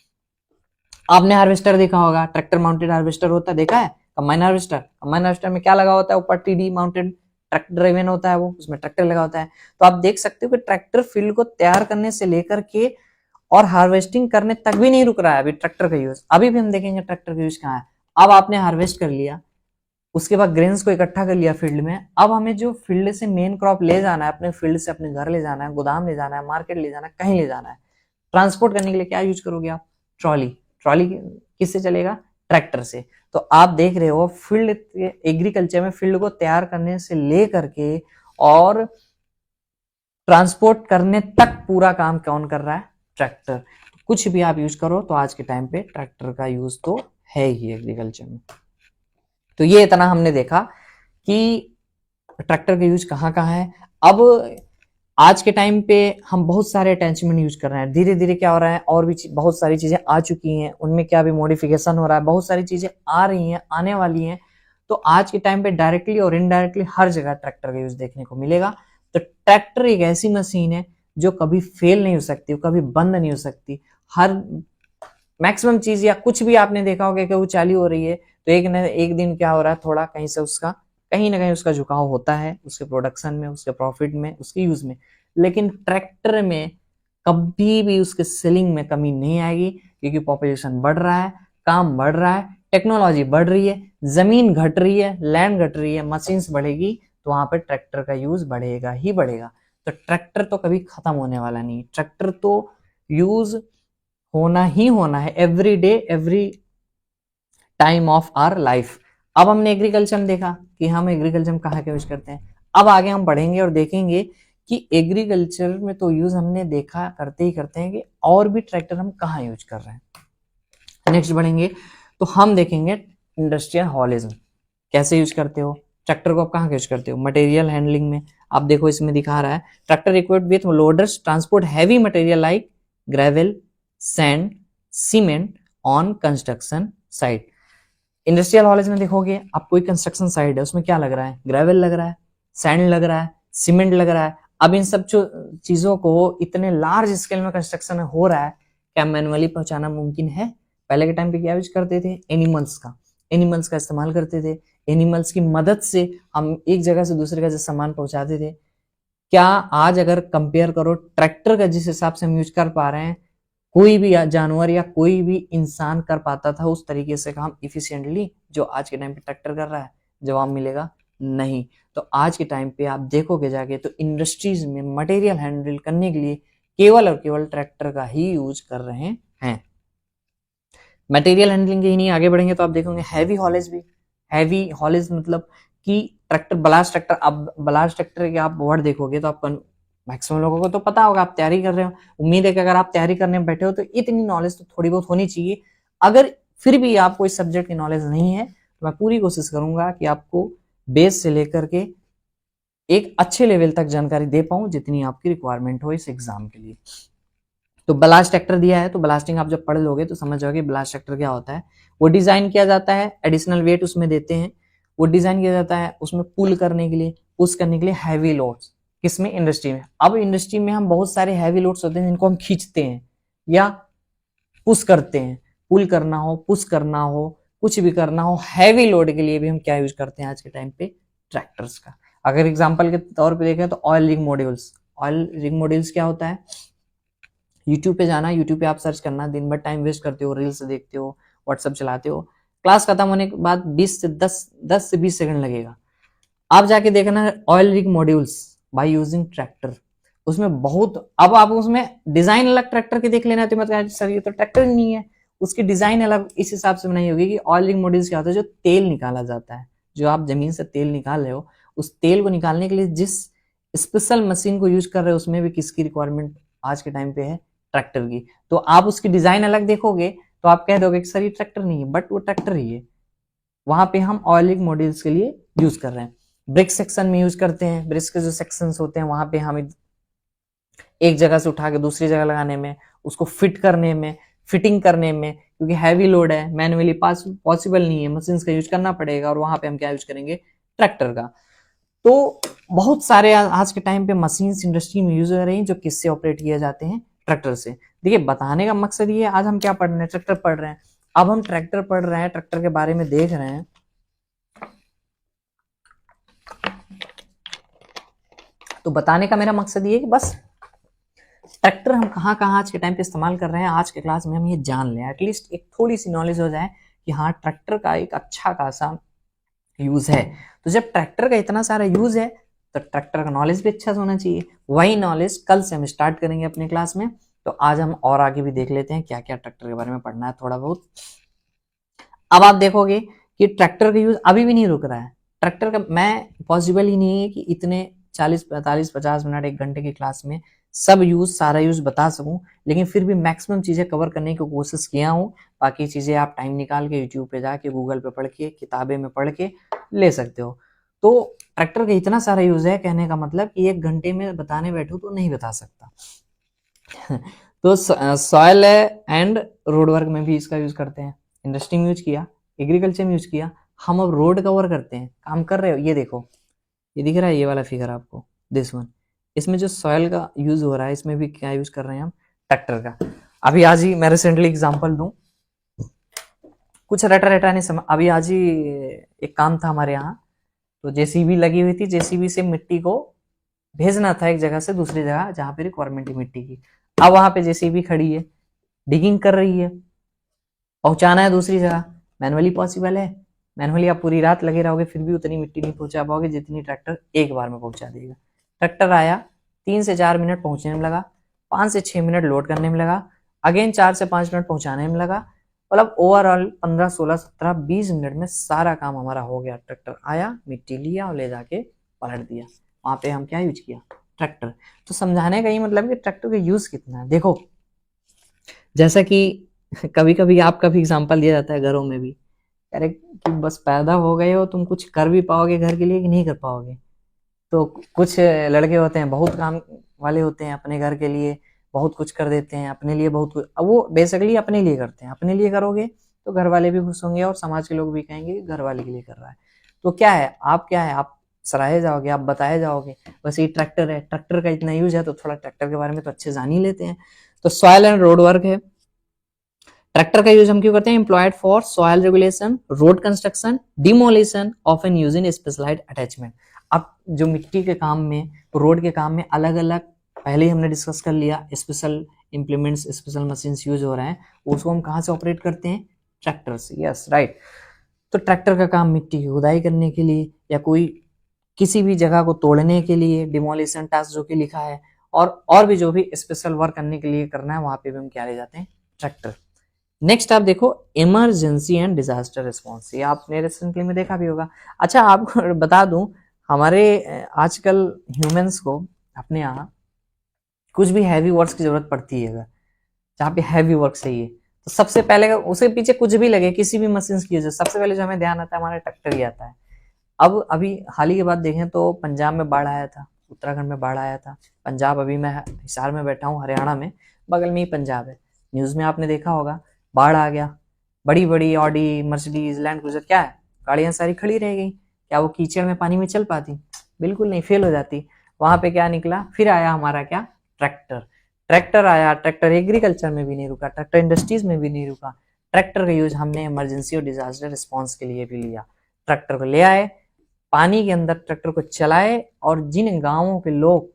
आपने हार्वेस्टर देखा होगा, ट्रैक्टर माउंटेड हार्वेस्टर होता है, देखा है, कंबाइन हार्वेस्टर। कंबाइन हार्वेस्टर में क्या लगा होता है, ऊपर टीडी माउंटेड ट्रैक्टर ड्राइवन होता है, वो उसमें ट्रैक्टर लगा होता है। तो आप देख सकते हो कि ट्रैक्टर फील्ड को तैयार करने से लेकर के और हार्वेस्टिंग करने तक भी नहीं रुक रहा है अभी ट्रैक्टर का यूज। अभी भी हम देखेंगे ट्रैक्टर का यूज कहाँ है। अब आपने हार्वेस्ट कर लिया, उसके बाद ग्रेन्स को इकट्ठा कर लिया फील्ड में, अब हमें जो फील्ड से मेन क्रॉप ले जाना है, अपने फील्ड से अपने घर ले जाना है, गोदाम ले जाना है, मार्केट ले जाना है, कहीं ले जाना है, ट्रांसपोर्ट करने के लिए क्या यूज करोगे आप, ट्रॉली। ट्रॉली किससे चलेगा, ट्रैक्टर से। तो आप देख रहे हो फील्ड, एग्रीकल्चर में फील्ड को तैयार करने से लेकर के और ट्रांसपोर्ट करने तक पूरा काम कौन कर रहा है, ट्रैक्टर। कुछ भी आप यूज करो तो आज के टाइम पे ट्रैक्टर का यूज तो है ही एग्रीकल्चर में। तो ये इतना हमने देखा कि ट्रैक्टर का यूज कहाँ कहाँ है। अब आज के टाइम पे हम बहुत सारे अटैचमेंट यूज कर रहे हैं, धीरे धीरे क्या हो रहा है, और भी बहुत सारी चीजें आ चुकी हैं, उनमें क्या भी मॉडिफिकेशन हो रहा है, बहुत सारी चीजें आ रही हैं, आने वाली हैं। तो आज के टाइम पे डायरेक्टली और इनडायरेक्टली हर जगह ट्रैक्टर का यूज देखने को मिलेगा। तो ट्रैक्टर एक ऐसी मशीन है जो कभी फेल नहीं हो सकती, कभी बंद नहीं हो सकती। हर मैक्सिमम चीज या कुछ भी आपने देखा होगा कि वो चालू हो रही है तो एक न एक दिन क्या हो रहा है, थोड़ा कहीं से उसका, कहीं ना कहीं उसका झुकाव होता है, उसके प्रोडक्शन में, उसके प्रॉफिट में, उसके यूज में। लेकिन ट्रैक्टर में कभी भी उसके सेलिंग में कमी नहीं आएगी, क्योंकि पॉपुलेशन बढ़ रहा है, काम बढ़ रहा है, टेक्नोलॉजी बढ़ रही है, जमीन घट रही है, लैंड घट रही है, मशीन्स बढ़ेगी, तो वहां पर ट्रैक्टर का यूज बढ़ेगा ही बढ़ेगा। तो ट्रैक्टर तो कभी खत्म होने वाला नहीं, ट्रैक्टर तो यूज होना ही होना है, every day, every time of our life. अब हमने एग्रीकल्चर में देखा कि हम एग्रीकल्चर में कहाँ क्या यूज करते हैं। अब आगे हम बढ़ेंगे और देखेंगे कि एग्रीकल्चर में तो यूज हमने देखा, करते ही करते हैं, कि और भी ट्रैक्टर हम कहाँ यूज कर रहे हैं। नेक्स्ट बढ़ेंगे तो हम देखेंगे इंडस्ट्रियल हॉलिज्म, कैसे यूज करते हो ट्रैक्टर को, आप कहाँ यूज करते हो, मटेरियल हैंडलिंग में। आप देखो इसमें दिखा रहा है, tractor equipped with loaders transport heavy material like gravel, sand, cement on construction site. Industrial knowledge में देखोगे आप, कोई कंस्ट्रक्शन साइट है, उसमें क्या लग रहा है, ग्रेवल लग रहा है, सैंड लग रहा है, सीमेंट लग रहा है। अब इन सब चीजों को इतने लार्ज स्केल में कंस्ट्रक्शन हो रहा है, क्या मैनुअली पहुंचाना मुमकिन है। पहले के टाइम पे क्या यूज करते थे, एनिमल्स का, एनिमल्स का इस्तेमाल करते थे, एनिमल्स की मदद से हम एक जगह से दूसरी जगह सामान पहुंचाते थे। क्या आज अगर कंपेयर करो ट्रैक्टर का जिस हिसाब से हम यूज कर पा रहे हैं, कोई भी जानवर या कोई भी इंसान कर पाता था उस तरीके से काम इफिशिएंटली जो आज के टाइम पे ट्रैक्टर कर रहा है? जवाब मिलेगा नहीं। तो आज के टाइम पे आप देखोगे जाके तो इंडस्ट्रीज में मटेरियल हैंडल करने के लिए केवल और केवल ट्रैक्टर का ही यूज कर रहे हैं। मटेरियल हैंडलिंग के ही नहीं, आगे बढ़ेंगे तो आप देखोगे हैवी हॉलेज भी। हैवी हॉलेज मतलब कि ट्रैक्टर, ब्लास्ट ट्रैक्टर, अब ब्लास्ट ट्रैक्टर के आप वर्ड देखोगे तो आपको मैक्सिमम लोगों को तो पता होगा, आप तैयारी कर रहे हो। उम्मीद है कि अगर आप तैयारी करने में बैठे हो तो इतनी नॉलेज तो थोड़ी बहुत होनी चाहिए। अगर फिर भी आपको इस सब्जेक्ट की नॉलेज नहीं है तो मैं पूरी कोशिश करूंगा कि आपको बेस से लेकर के एक अच्छे लेवल तक जानकारी दे पाऊं जितनी आपकी रिक्वायरमेंट हो इस एग्जाम के लिए। तो ब्लास्ट ट्रैक्टर दिया है तो ब्लास्टिंग आप जब पढ़ लोगे तो समझ जाओगे ब्लास्ट ट्रैक्टर क्या होता है। वो डिजाइन किया जाता है, एडिशनल वेट उसमें देते हैं, वो डिजाइन किया जाता है उसमें पुल करने के लिए, पुश करने के लिए हैवी लोड्स। किसमें? इंडस्ट्री में। अब इंडस्ट्री में हम बहुत सारे हैवी लोड्स होते हैं जिनको हम खींचते हैं या पुश करते हैं। पुल करना हो, पुश करना हो, कुछ भी करना हो, हैवी लोड के लिए भी हम क्या यूज करते हैं आज के टाइम पे? ट्रैक्टर्स का। अगर एग्जाम्पल के तौर पर देखें तो oil rig modules. Oil rig modules क्या होता है? यूट्यूब पे जाना, यूट्यूब पे आप सर्च करना, दिन भर टाइम वेस्ट करते हो, रील्स देखते हो, व्हाट्सएप चलाते हो, क्लास खत्म होने के बाद 10 से 20 सेकंड लगेगा, आप जाके देखना oil rig modules by using tractor. उसमें बहुत, अब आप उसमें डिजाइन अलग ट्रैक्टर के देख लेना तो मतलब सर ये तो ट्रैक्टर ही नहीं है, उसकी डिजाइन अलग इस हिसाब से बनाई होगी कि ऑयल रिग मॉड्यूल्स क्या होता है? जो तेल निकाला जाता है, जो आप जमीन से तेल निकाल रहे हो, उस तेल को निकालने के लिए जिस स्पेशल मशीन को यूज कर रहे हो उसमें भी किसकी रिक्वायरमेंट आज के टाइम पे है? ट्रैक्टर की। तो आप उसकी डिजाइन अलग देखोगे तो आप कह दोगे कि सर ये ट्रैक्टर नहीं है, बट वो ट्रैक्टर ही है। वहां पे हम ऑयल रिग मॉड्यूल्स के लिए यूज कर रहे हैं। ब्रिक सेक्शन में यूज करते हैं, ब्रिक्स के जो सेक्शंस होते हैं वहां पे हम एक जगह से उठा के दूसरी जगह लगाने में, उसको फिट करने में, फिटिंग करने में, क्योंकि हैवी लोड है, मैनुअली पॉसिबल नहीं है, मशीन का यूज करना पड़ेगा और वहां पे हम क्या यूज करेंगे? ट्रैक्टर का। तो बहुत सारे आज के टाइम पे मशीन इंडस्ट्री में यूज हो रही हैं जो किससे ऑपरेट किए जाते हैं? ट्रैक्टर से। देखिए बताने का मकसद ये है, आज हम क्या पढ़ रहे हैं? ट्रैक्टर पढ़ रहे हैं। अब हम ट्रैक्टर पढ़ रहे हैं, ट्रैक्टर के बारे में देख रहे हैं, तो बताने का मेरा मकसद ये है कि बस ट्रैक्टर हम कहाँ कहाँ आज के टाइम पे इस्तेमाल कर रहे हैं, आज के क्लास में हम ये जान लें, एटलीस्ट एक थोड़ी सी नॉलेज हो जाए कि हाँ ट्रैक्टर का एक अच्छा खासा यूज है। तो जब ट्रैक्टर का इतना सारा यूज है तो ट्रैक्टर का नॉलेज भी अच्छा होना चाहिए। वही नॉलेज कल से हम स्टार्ट करेंगे अपने क्लास में। तो आज हम और आगे भी देख लेते हैं क्या क्या ट्रैक्टर के बारे में पढ़ना है थोड़ा बहुत। अब आप देखोगे कि ट्रैक्टर का यूज अभी भी नहीं रुक रहा है। ट्रैक्टर का मैं पॉसिबल ही नहीं है कि इतने 40 45 50 मिनट 1 घंटे की क्लास में सब यूज, सारा यूज बता सकूं, लेकिन फिर भी मैक्सिमम चीजें कवर करने की कोशिश किया हूं। बाकी चीजें आप टाइम निकाल के यूट्यूब पे जाके, गूगल पे पढ़ के, किताबें में पढ़ के ले सकते हो। तो ट्रैक्टर का इतना सारा यूज है, कहने का मतलब कि 1 घंटे में बताने बैठू तो नहीं बता सकता। तो सॉयल एंड रोड वर्क में भी इसका यूज करते हैं, इंडस्ट्री में यूज किया, एग्रीकल्चर में यूज किया। हम अब रोड कवर करते हैं, काम कर रहे हो, ये देखो, ये दिख रहा है ये वाला फिगर आपको, दिस वन। इसमें जो सॉयल का यूज हो रहा है इसमें भी क्या यूज कर रहे हैं हम? ट्रैक्टर का। अभी आज ही मैं रिसेंटली एग्जांपल दूं, कुछ रटा रटा नहीं समझ, अभी आज ही एक काम था हमारे यहाँ, तो जेसीबी लगी हुई थी, जेसीबी से मिट्टी को भेजना था एक जगह से दूसरी जगह जहां पे रिक्वायरमेंट है मिट्टी की। अब वहां पे जेसीबी खड़ी है, डिगिंग कर रही है, पहुंचाना है दूसरी जगह, मैनुअली पॉसिबल है? मैनुअली आप पूरी रात लगे रहोगे फिर भी उतनी मिट्टी नहीं पहुंचा पाओगे जितनी ट्रैक्टर एक बार में पहुंचा देगा। ट्रैक्टर आया, 3 से 4 मिनट पहुंचने में लगा, 5 से 6 मिनट लोड करने में लगा, अगेन 4 से 5 मिनट पहुंचाने में लगा, मतलब ओवरऑल 15 16 17 20 मिनट में सारा काम हमारा हो गया। ट्रैक्टर आया, मिट्टी लिया और ले जाके पलट दिया। वहां पे हम क्या यूज किया? ट्रैक्टर। तो समझाने का ही मतलब कि ट्रैक्टर का यूज कितना है। देखो जैसा कि कभी कभी आपका भी एग्जाम्पल दिया जाता है घरों में भी, अरे कि बस पैदा हो गए हो, तुम कुछ कर भी पाओगे घर के लिए कि नहीं कर पाओगे? तो कुछ लड़के होते हैं बहुत काम वाले होते हैं, अपने घर के लिए बहुत कुछ कर देते हैं, अपने लिए बहुत कुछ, अब वो बेसिकली अपने लिए करते हैं। अपने लिए करोगे तो घर वाले भी खुश होंगे और समाज के लोग भी कहेंगे कि घर वाले के लिए कर रहा है। तो क्या है, आप सराहे जाओगे, आप बताए जाओगे। बस ये ट्रैक्टर है, ट्रैक्टर का इतना यूज है तो थोड़ा ट्रैक्टर के बारे में तो अच्छे जान ही लेते हैं। तो सॉयल एंड रोड वर्क है, ट्रैक्टर का यूज हम क्यों करते हैं? Employed for soil regulation, road construction, demolition, often using specialized attachment. अब जो मिट्टी के काम में, रोड के काम में अलग अलग, पहले ही हमने डिस्कस कर लिया, special implements, special machine use हो रहे हैं, उसको हम कहाँ से ऑपरेट करते हैं? ट्रैक्टर से। Yes, right. तो ट्रैक्टर का काम मिट्टी की खुदाई करने के लिए या कोई किसी भी जगह को तोड़ने के लिए, डिमोलिशन टास्क जो कि लिखा है, और भी जो भी स्पेशल वर्क करने के लिए करना है, वहां पे भी हम क्या ले जाते हैं? ट्रैक्टर। नेक्स्ट आप देखो, इमरजेंसी एंड डिजास्टर रिस्पॉन्स। ये आपने रिसेंटली में देखा भी होगा। अच्छा, आपको बता दूं, हमारे आजकल ह्यूमंस को अपने यहाँ कुछ भी हैवी वर्क्स की जरूरत पड़ती है, अगर जहाँ पे हैवी वर्क चाहिए, तो सबसे पहले उसके पीछे कुछ भी लगे, किसी भी मशीन की वजह, सबसे पहले जो हमें ध्यान आता है हमारा ट्रैक्टर ही आता है। अब अभी हाल ही की बात देखें तो पंजाब में बाढ़ आया था, उत्तराखंड में बाढ़ आया था। पंजाब, अभी मैं हिसार में बैठा हूँ, हरियाणा में, बगल में ही पंजाब है। न्यूज में आपने देखा होगा, बाढ़ आ गया, बड़ी बड़ी ऑडी, मर्सिडीज, लैंड क्रूजर, क्या है, गाड़ियां सारी खड़ी रह गई। क्या वो कीचड़ में, पानी में चल पाती? बिल्कुल नहीं, फेल हो जाती। वहां पे क्या निकला? फिर आया हमारा क्या? ट्रैक्टर। ट्रैक्टर आया, ट्रैक्टर एग्रीकल्चर में भी नहीं रुका, ट्रैक्टर इंडस्ट्रीज में भी नहीं रुका। ट्रैक्टर का यूज हमने इमरजेंसी और डिजास्टर रिस्पॉन्स के लिए भी लिया। ट्रैक्टर को ले आए, पानी के अंदर ट्रैक्टर को चलाए, और जिन गांवों के लोग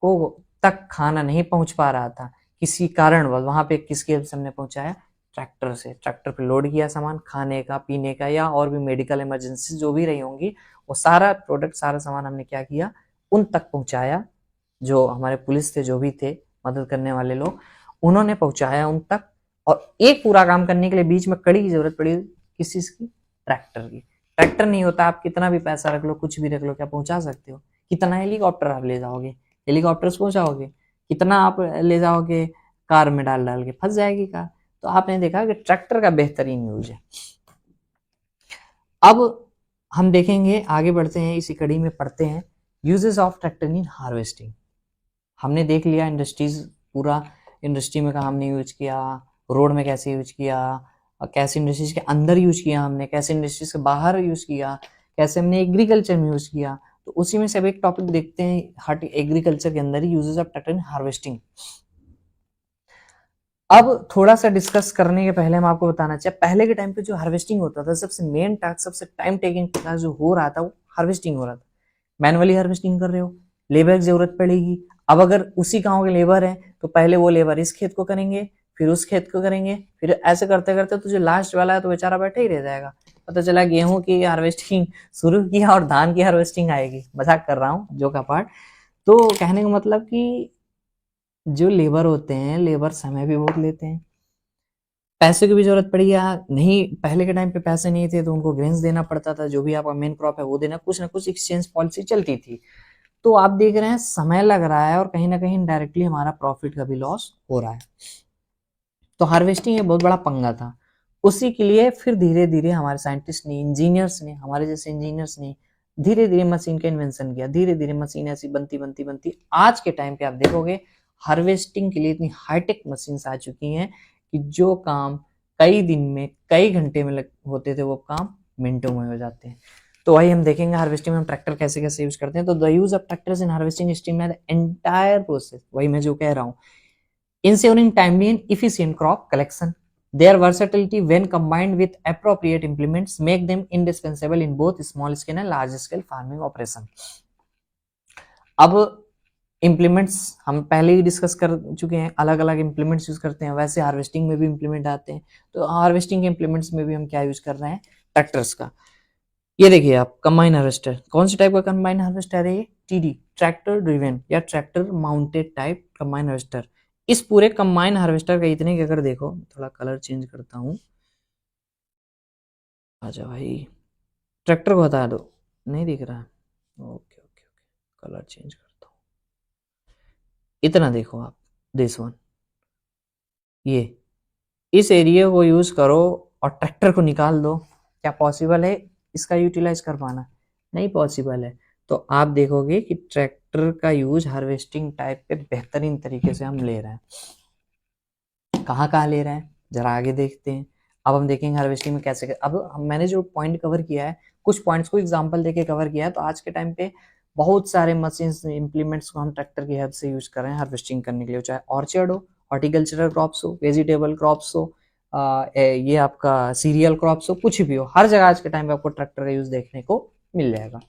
को तक खाना नहीं पहुंच पा रहा था किसी कारणवश, वहां पे किसके हेल्प से हमने पहुंचाया? ट्रैक्टर से। ट्रैक्टर पे लोड किया सामान, खाने का, पीने का, या और भी मेडिकल इमरजेंसी जो भी रही होंगी, वो सारा प्रोडक्ट, सारा सामान हमने क्या किया? उन तक पहुंचाया। जो हमारे पुलिस थे, जो भी थे मदद करने वाले लोग, उन्होंने पहुंचाया उन तक। और एक पूरा काम करने के लिए बीच में कड़ी की जरूरत पड़ी, किस चीज की? ट्रैक्टर की। ट्रैक्टर नहीं होता, आप कितना भी पैसा रख लो, कुछ भी रख लो, क्या पहुंचा सकते हो? कितना हेलीकॉप्टर आप ले जाओगे? हेलीकॉप्टर से पहुंचाओगे? कितना आप ले जाओगे कार में डाल डाल के? फंस जाएगी कार। तो आपने देखा कि ट्रैक्टर का बेहतरीन यूज है। अब हम देखेंगे, आगे बढ़ते हैं, इसी कड़ी में पढ़ते हैं uses of tractor in harvesting. हमने देख लिया इंडस्ट्रीज, पूरा इंडस्ट्री में कहाँ हमने यूज किया, रोड में कैसे यूज किया, कैसे इंडस्ट्रीज के अंदर यूज किया हमने, कैसे इंडस्ट्रीज के बाहर यूज किया, कैसे हमने एग्रीकल्चर में यूज किया। तो उसी में से अब एक टॉपिक देखते हैं, हट एग्रीकल्चर के अंदर ही, uses of tractor in harvesting. अब थोड़ा सा डिस्कस करने के पहले हम आपको बताना चाहिए, पहले के टाइम पे जो हार्वेस्टिंग होता था, सबसे मेन टास्क, सबसे टाइम टेकिंग टास्क जो हो रहा था, वो हार्वेस्टिंग हो रहा था। मैनुअली हार्वेस्टिंग कर रहे हो, लेबर की जरूरत पड़ेगी। अब अगर उसी गांव के लेबर हैं, तो पहले वो लेबर इस खेत को करेंगे, फिर उस खेत को करेंगे, फिर ऐसे करते करते तो जो लास्ट वाला है तो बेचारा बैठे ही रह जाएगा। पता चला गेहूं की हार्वेस्टिंग शुरू किया और धान की हार्वेस्टिंग आएगी। मजाक कर रहा हूँ, जो का पार्ट। तो कहने का मतलब कि जो लेबर होते हैं, लेबर समय भी बहुत लेते हैं, पैसे की भी जरूरत पड़ी या नहीं। पहले के टाइम पे पैसे नहीं थे तो उनको ग्रेन्स देना पड़ता था, जो भी आपका मेन क्रॉप है वो देना, कुछ ना कुछ एक्सचेंज पॉलिसी चलती थी। तो आप देख रहे हैं समय लग रहा है, और कहीं ना कहीं डायरेक्टली हमारा प्रॉफिट का भी लॉस हो रहा है। तो हार्वेस्टिंग एक बहुत बड़ा पंगा था। उसी के लिए फिर धीरे धीरे हमारे साइंटिस्ट ने, इंजीनियर्स ने, हमारे जैसे इंजीनियर्स ने धीरे धीरे मशीन का इन्वेंशन किया। धीरे धीरे मशीन ऐसी बनती बनती बनती आज के टाइम पे आप देखोगे हार्वेस्टिंग के लिए इतनी हाईटेक मशीन आ चुकी हैं कि जो काम कई दिन में, कई घंटे में होते थे, वो काम मिनटों में हो जाते हैं। तो वही हम देखेंगे हार्वेस्टिंग में हम ट्रैक्टर कैसे कैसे यूज करते हैं। तो the use of tractors in harvesting streamline the entire process. वही मैं जो कह रहा हूँ, ensuring timely and efficient crop collection. Their versatility when combined with appropriate implements make them indispensable in both small scale and large scale farming operation. अब implements हम पहले ही discuss कर चुके हैं, अलग अलग इम्प्लीमेंट्स यूज करते हैं, वैसे हार्वेस्टिंग में भी इम्प्लीमेंट आते हैं। तो हार्वेस्टिंग के इम्प्लीमेंट्स में भी हम क्या यूज कर रहे हैं? ट्रैक्टर्स का। ये देखिए आप, कंबाइन हार्वेस्टर। कौन सी टाइप का कंबाइन हार्वेस्टर है ये? टीडी, ट्रैक्टर ड्रिवन या tractor mounted type combine harvester. इस पूरे कंबाइन हार्वेस्टर का इतने के अगर देखो, थोड़ा कलर चेंज करता हूँ, आजा भाई, ट्रैक्टर को हटा दो, नहीं दिख रहा है, okay okay okay, colour change करता हूँ। इतना देखो आप, दिस वन, ये इस एरिया को यूज करो और ट्रैक्टर को निकाल दो। क्या पॉसिबल है इसका यूटिलाइज कर पाना? नहीं पॉसिबल है। तो आप देखोगे कि ट्रैक्टर का यूज हार्वेस्टिंग टाइप पे बेहतरीन तरीके से हम ले रहे हैं। कहाँ कहाँ ले रहे हैं, जरा आगे देखते हैं। अब हम देखेंगे हार्वेस्टिंग में कैसे। अब मैंने जो पॉइंट कवर किया है, कुछ पॉइंट्स को एग्जांपल देके कवर किया है। तो आज के टाइम पे बहुत सारे मशीन्स, इंप्लीमेंट्स को हम ट्रैक्टर की हेल्प से यूज कर रहे हैं हार्वेस्टिंग करने के लिए, चाहे ऑर्चर्ड हो, हॉर्टिकल्चरल क्रॉप्स हो, वेजिटेबल क्रॉप्स हो, ये आपका सीरियल क्रॉप्स हो, कुछ भी हो, हर जगह आज के टाइम पे आपको ट्रैक्टर का यूज देखने को मिल जाएगा।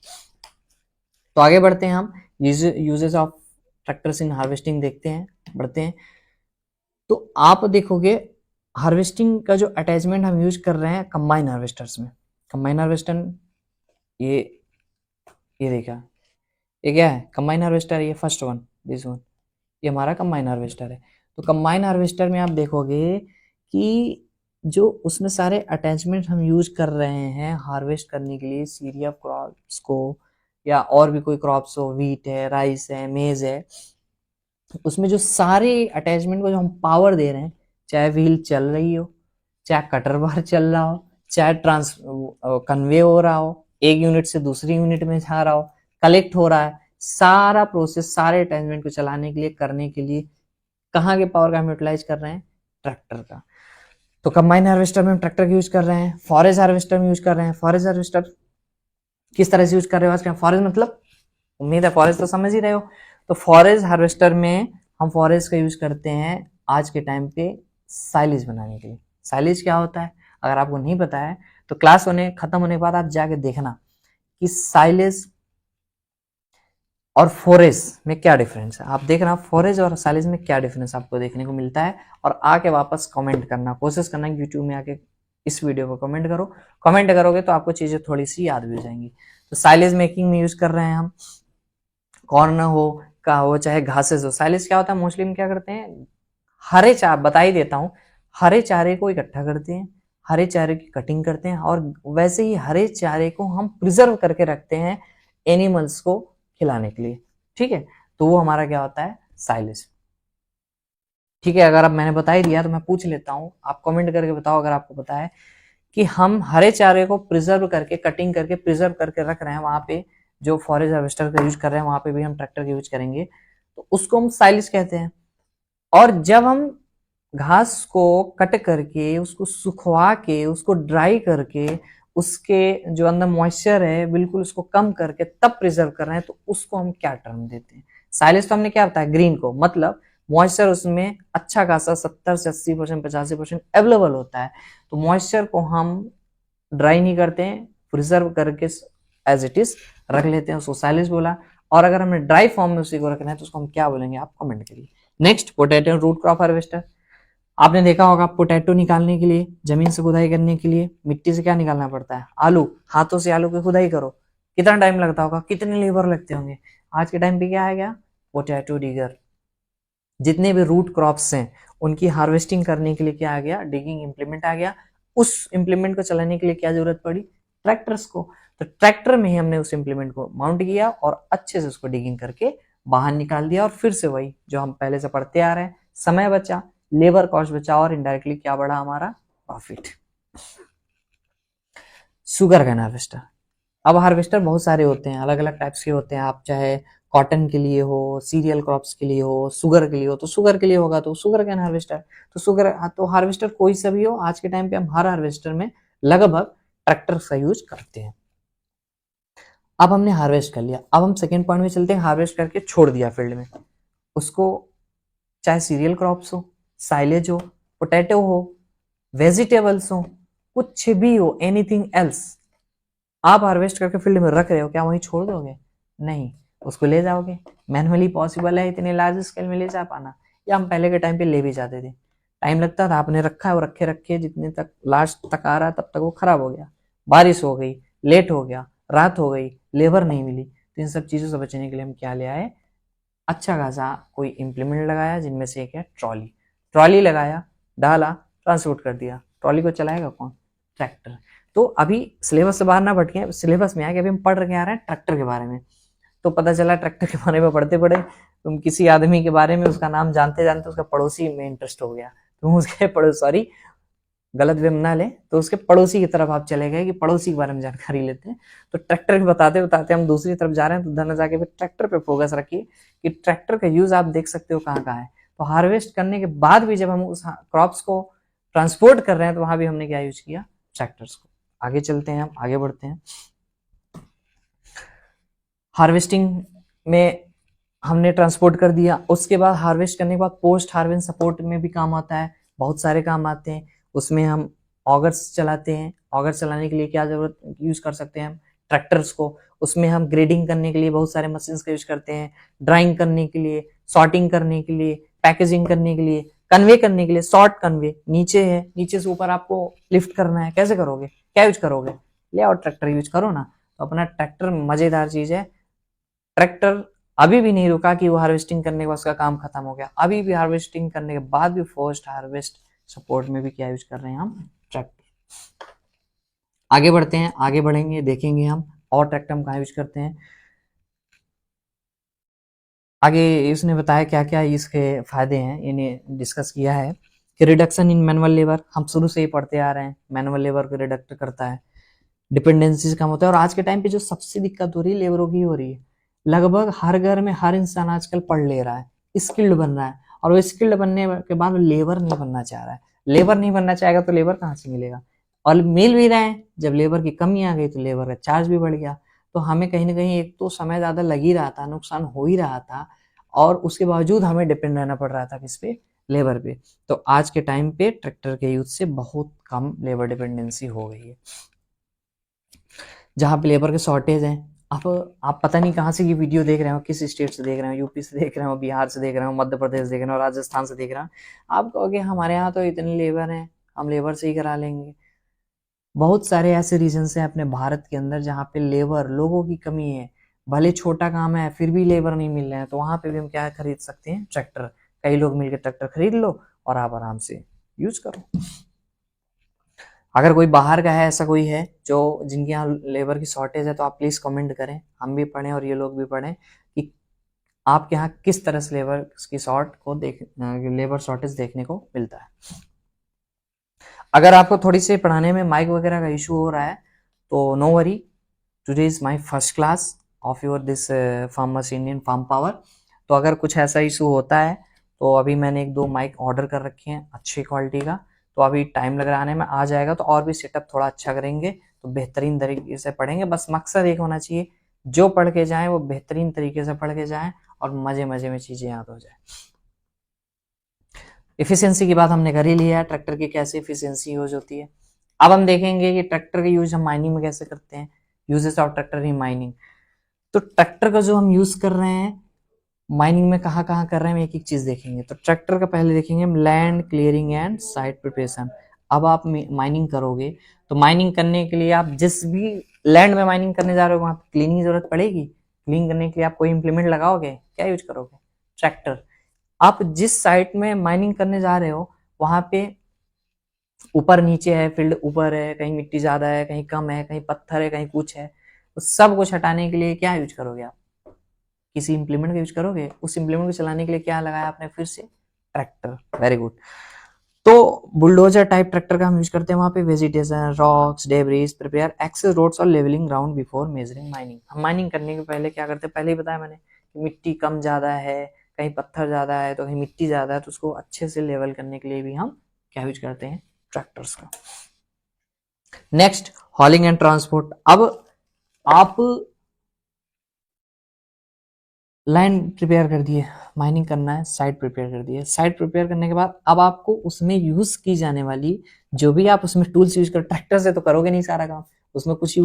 तो आगे बढ़ते हैं, हम uses of tractors in harvesting देखते हैं, बढ़ते हैं। तो आप देखोगे हार्वेस्टिंग का जो अटैचमेंट हम यूज कर रहे हैं कंबाइन हार्वेस्टर्स में। कंबाइन हार्वेस्टर ये देखा, ये क्या है, कंबाइन हार्वेस्टर, ये फर्स्ट वन, दिस वन, ये हमारा कंबाइन हार्वेस्टर है। तो कंबाइन हार्वेस्टर में आप देखोगे कि जो उसमें सारे अटैचमेंट हम यूज कर रहे हैं हार्वेस्ट करने के लिए सीरियल क्रॉप्स को, या और भी कोई क्रॉप्स हो, व्हीट है, राइस है, मेज है, उसमें जो सारे अटैचमेंट को जो हम पावर दे रहे हैं, चाहे व्हील चल रही हो, चाहे कटर बार चल रहा हो, चाहे कन्वे हो रहा हो, एक यूनिट से दूसरी यूनिट में जा रहा हो, कलेक्ट हो रहा है, सारा प्रोसेस सारे अटैचमेंट को चलाने के लिए, करने के लिए कहाँ के पावर का हम यूटिलाइज कर रहे हैं, ट्रैक्टर का। तो कंबाइन हार्वेस्टर में हम ट्रैक्टर का यूज कर रहे हैं, फॉरेस्ट हार्वेस्टर में यूज कर रहे हैं। फॉरेस्ट हार्वेस्टर किस तरह से यूज कर रहे हो आज के, फॉरेस्ट मतलब उम्मीद है फॉरेस्ट तो समझ ही रहे हो। तो फॉरेस्ट हार्वेस्टर में हम फॉरेस्ट का यूज करते हैं आज के टाइम पे साइलेज बनाने के लिए। साइलेज क्या होता है, अगर आपको नहीं पता है तो क्लास खत्म होने के बाद आप जाके देखना कि साइलेज और फोरेज में क्या डिफरेंस है। आप देखना फोरेज और साइलेज में क्या डिफरेंस आपको देखने को मिलता है, और आके वापस कमेंट करना, कोशिश करना यूट्यूब में आके इस वीडियो को कमेंट करो। कमेंट करोगे तो आपको चीजें थोड़ी सी याद भी हो जाएंगी। तो साइलेज मेकिंग में यूज कर रहे हैं हम, कॉर्न हो का हो चाहे घासेस हो। साइलेज क्या होता है, मोस्टली हम क्या करते हैं, हरे चारे, बता ही देता हूँ, हरे चारे को इकट्ठा करते हैं, हरे चारे की कटिंग करते हैं, और वैसे ही हरे चारे को हम प्रिजर्व करके रखते हैं एनिमल्स को खिलाने के लिए, ठीक है। तो वो हमारा क्या होता है, साइलेज, ठीक है। अगर अब मैंने बता ही दिया तो मैं पूछ लेता हूँ, आप कमेंट करके बताओ अगर आपको पता है कि हम हरे चारे को प्रिजर्व करके, कटिंग करके प्रिजर्व करके रख रहे हैं, वहां पे जो फॉरेस्ट हार्वेस्टर का यूज कर रहे हैं वहां पे भी हम ट्रैक्टर का यूज करेंगे, तो उसको हम साइलेज कहते हैं। और जब हम घास को कट करके, उसको सुखवा के, उसको ड्राई करके, उसके जो अंदर मॉइस्चर है बिल्कुल उसको कम करके तब प्रिजर्व कर रहे हैं, तो उसको हम क्या टर्म देते हैं, साइलेज। तो हमने क्या बताया, ग्रीन को, मतलब मॉइस्चर उसमें अच्छा खासा 70 से 80%, 85% अवेलेबल होता है, तो मॉइस्चर को हम ड्राई नहीं करते हैं, प्रिजर्व करके एज इट इज रख लेते हैं, उसको साइलेज बोला। और अगर हमें ड्राई फॉर्म में उसी को रखना है तो उसको हम क्या बोलेंगे, आप कमेंट करिए। Next, potato root crop harvester. आपने देखा होगा पोटैटो निकालने के लिए, जमीन से खुदाई करने के लिए मिट्टी से क्या निकालना पड़ता है, आलू, हाथों से आलू की खुदाई करो, कितना टाइम लगता होगा, कितने लेबर लगते होंगे। आज के टाइम पे क्या है, क्या पोटैटो डिगर। जितने भी रूट क्रॉप्स हैं उनकी हार्वेस्टिंग करने के लिए क्या आ गया, डिगिंग इंप्लीमेंट आ गया। उस इंप्लीमेंट को चलाने के लिए क्या जरूरत पड़ी, ट्रैक्टर्स को। तो ट्रैक्टर में ही हमने उस इंप्लीमेंट को माउंट किया और अच्छे से उसको डिगिंग करके बाहर निकाल दिया, और फिर से वही जो हम पहले से पढ़ते आ रहे हैं, समय बचा, लेबर कॉस्ट बचा, और इनडायरेक्टली क्या बढ़ा, हमारा प्रॉफिट। Sugar cane harvester. अब हार्वेस्टर बहुत सारे होते हैं, अलग अलग टाइप्स के होते हैं। आप चाहे कॉटन के लिए हो, सीरियल क्रॉप्स के लिए हो, शुगर के लिए हो, तो शुगर के लिए होगा तो शुगर कैन हार्वेस्टर। तो शुगर, तो हार्वेस्टर कोई सा भी हो, आज के टाइम पे हम हर हार्वेस्टर में लगभग ट्रैक्टर का यूज करते हैं। अब हमने हार्वेस्ट कर लिया, अब हम सेकेंड पॉइंट में चलते हैं, हार्वेस्ट करके छोड़ दिया फील्ड में उसको, चाहे सीरियल क्रॉप्स हो, साइलेज हो, पोटैटो हो, वेजिटेबल्स हो, कुछ भी हो, एनीथिंग एल्स, आप हार्वेस्ट करके फील्ड में रख रहे हो, क्या वहीं छोड़ दोगे, नहीं, उसको ले जाओगे। मैनुअली पॉसिबल है इतने लार्ज स्केल में ले जा पाना, या हम पहले के टाइम पे ले भी जाते थे, टाइम लगता था, आपने रखा है और रखे रखे जितने तक लास्ट तक आ रहा तब तक वो खराब हो गया, बारिश हो गई, लेट हो गया, रात हो गई, लेबर नहीं मिली, तो इन सब चीजों से बचने के लिए हम क्या ले आए, अच्छा खासा कोई इंप्लीमेंट लगाया, जिनमें से एक है ट्रॉली। ट्रॉली लगाया, डाला, ट्रांसपोर्ट कर दिया। ट्रॉली को चलाएगा कौन, ट्रैक्टर। तो अभी सिलेबस से बाहर ना भटके, सिलेबस में आके अभी हम पढ़ रहे आ रहे हैं ट्रैक्टर के बारे में। तो पता चला ट्रैक्टर के बारे में पढ़ते पढ़े तुम किसी आदमी के बारे में, उसका नाम जानते जानते उसका पड़ोसी में इंटरेस्ट हो गया, तुम उसके पड़ोस, सॉरी गलत वे ना ले, तो उसके पड़ोसी की तरफ आप चले गए कि पड़ोसी के बारे में जानकारी लेते हैं। तो ट्रैक्टर बताते बताते हम दूसरी तरफ जा रहे हैं, तो धन जाके फिर ट्रैक्टर पे फोकस रखिए कि ट्रैक्टर का यूज आप देख सकते हो कहाँ कहाँ है। तो हार्वेस्ट करने के बाद भी जब हम उस क्रॉप्स को ट्रांसपोर्ट कर रहे हैं तो वहां भी हमने क्या यूज किया, ट्रैक्टर्स को। आगे चलते हैं, हम आगे बढ़ते हैं। हार्वेस्टिंग में हमने ट्रांसपोर्ट कर दिया, उसके बाद हार्वेस्ट करने के बाद पोस्ट हार्वेस्ट सपोर्ट में भी काम आता है, बहुत सारे काम आते हैं। उसमें हम ऑगर्स चलाते हैं। ऑगर्स चलाने के लिए क्या जरूरत यूज कर सकते हैं हम, ट्रैक्टर्स को। उसमें हम ग्रेडिंग करने के लिए बहुत सारे मशीन्स का यूज करते हैं, ड्राइंग करने के लिए, सॉर्टिंग करने के लिए, पैकेजिंग करने के लिए, कन्वे करने के लिए। शॉर्ट कन्वे नीचे है, नीचे से ऊपर आपको लिफ्ट करना है, कैसे करोगे, क्या यूज करोगे, ले आओ ट्रैक्टर यूज करो ना। तो अपना ट्रैक्टर मजेदार चीज है। ट्रैक्टर अभी भी नहीं रुका कि वो हार्वेस्टिंग करने के बाद उसका काम खत्म हो गया, अभी भी हार्वेस्टिंग करने के बाद भी पोस्ट हार्वेस्ट सपोर्ट में भी क्या यूज कर रहे हैं हम, ट्रैक्टर। आगे बढ़ते हैं, आगे बढ़ेंगे देखेंगे हम और ट्रैक्टर हम कहाँ यूज करते हैं। आगे उसने बताया क्या क्या इसके फायदे हैं, इन्हें डिस्कस किया है कि रिडक्शन इन मैनुअल लेबर, हम शुरू से ही पढ़ते आ रहे हैं, मैनुअल लेबर को रिडक्ट करता है, डिपेंडेंसी कम होता है। और आज के टाइम पे जो सबसे दिक्कत हो रही है लेबरों की हो रही है, लगभग हर घर में हर इंसान आजकल पढ़ ले रहा है, स्किल्ड बन रहा है, और वो स्किल्ड बनने के बाद लेबर नहीं बनना चाह रहा है। लेबर नहीं बनना चाहेगा तो लेबर कहाँ से मिलेगा, और मिल भी रहे हैं, जब लेबर की कमी आ गई तो लेबर का चार्ज भी बढ़ गया। तो हमें कहीं ना कहीं एक तो समय ज्यादा लग ही रहा था, नुकसान हो ही रहा था, और उसके बावजूद हमें डिपेंड रहना पड़ रहा था किस पे, लेबर पे। तो आज के टाइम पे ट्रैक्टर के यूज से बहुत कम लेबर डिपेंडेंसी हो गई है। जहाँ पे लेबर के शॉर्टेज है, आप पता नहीं कहाँ से ये वीडियो देख रहे हो, किस स्टेट से देख रहे हो, यूपी से देख रहे हो, बिहार से देख रहे हो, मध्य प्रदेश देख रहे हो, राजस्थान से देख रहे हो। आप कहोगे हमारे यहाँ तो इतने लेबर हैं, हम लेबर से ही करा लेंगे। बहुत सारे ऐसे रीजन्स हैं अपने भारत के अंदर जहाँ पे लेबर, लोगों की कमी है, भले छोटा काम है फिर भी लेबर नहीं मिल रहे हैं, तो वहां पे भी हम क्या खरीद सकते हैं, ट्रैक्टर। कई लोग मिलकर ट्रैक्टर खरीद लो और आप आराम से यूज करो। अगर कोई बाहर का है, ऐसा कोई है जो जिनके यहाँ लेबर की शॉर्टेज है, तो आप प्लीज कमेंट करें, हम भी पढ़ें और ये लोग भी पढ़ें कि आपके यहाँ किस तरह से लेबर की लेबर शॉर्टेज देखने को मिलता है। अगर आपको थोड़ी सी पढ़ाने में माइक वगैरह का इशू हो रहा है तो no worry, today is my first class of your this farm machine in farm power. तो अगर कुछ ऐसा इशू होता है तो अभी मैंने एक दो माइक ऑर्डर कर रखे हैं अच्छी क्वालिटी का, तो अभी टाइम लग रहा आने में, आ जाएगा तो और भी सेटअप थोड़ा अच्छा करेंगे, तो बेहतरीन तरीके से पढ़ेंगे। बस मकसद एक होना चाहिए, जो पढ़ के जाए वो बेहतरीन तरीके से पढ़ के जाए और मजे मजे में चीजें याद हो जाए। इफिशियंसी की बात हमने कर ही लिया है, ट्रैक्टर की कैसे इफिशियंसी यूज होती है। अब हम देखेंगे कि ट्रैक्टर का यूज हम माइनिंग में कैसे करते हैं, uses of tractor in mining. तो ट्रैक्टर का जो हम यूज कर रहे हैं माइनिंग में, कहाँ कहाँ कर रहे हैं, एक एक चीज देखेंगे। तो ट्रैक्टर का पहले देखेंगे हम land clearing and site preparation. अब आप माइनिंग करोगे तो माइनिंग करने के लिए आप जिस भी लैंड में माइनिंग करने जा रहे हो वहां क्लीनिंग की जरूरत पड़ेगी। क्लीन करने के लिए आप कोई इंप्लीमेंट लगाओगे, क्या यूज करोगे, ट्रैक्टर। आप जिस साइट में माइनिंग करने जा रहे हो वहां पे ऊपर नीचे है, फील्ड ऊपर है, कहीं मिट्टी ज्यादा है, कहीं कम है, कहीं पत्थर है, कहीं कुछ है, तो सब कुछ हटाने के लिए क्या यूज करोगे आप, किसी इंप्लीमेंट का यूज करोगे। उस इंप्लीमेंट को चलाने के लिए क्या लगाया आपने, फिर से ट्रैक्टर। Very good. तो बुलडोजर टाइप ट्रैक्टर का हम यूज करते हैं वहां पे vegetation, rocks, debris, prepare access roads और levelling ground before measuring mining. हम माइनिंग करने के पहले क्या करते हैं, पहले ही बताया मैंने कि मिट्टी कम ज्यादा है, कहीं पत्थर ज्यादा है, तो कहीं मिट्टी ज्यादा है, तो उसको अच्छे से लेवल करने के लिए भी हम क्या यूज करते हैं, ट्रैक्टर्स का। Next, हॉलिंग and transport. अब आप लैंड प्रिपेयर कर दिए, माइनिंग करना है, साइट प्रिपेयर कर दिए। साइट प्रिपेयर करने के बाद अब आपको उसमें यूज की जाने वाली जो भी आप उसमें टूल्स यूज कर, ट्रैक्टर से तो करोगे नहीं सारा काम, उसमें कुछ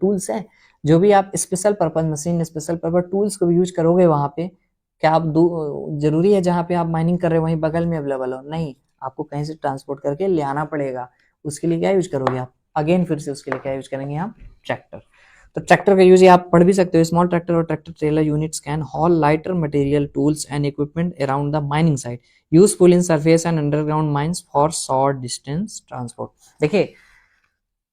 टूल्स हैं जो भी आप special purpose machine, special purpose tools को भी यूज करोगे वहां पे। क्या आप जरूरी है जहां पे आप माइनिंग कर रहे हो वहीं बगल में अवेलेबल हो, नहीं, आपको कहीं से ट्रांसपोर्ट करके ले आना पड़ेगा। उसके लिए क्या यूज करोगे आप, अगेन फिर से उसके लिए क्या यूज करेंगे हम, ट्रैक्टर। तो ट्रैक्टर का यूज आप पढ़ भी सकते हो, स्मॉल ट्रैक्टर और tractor trailer units can hall lighter material, tools and equipment around the mining site, useful in surface and underground mines for short distance transport. देखिए,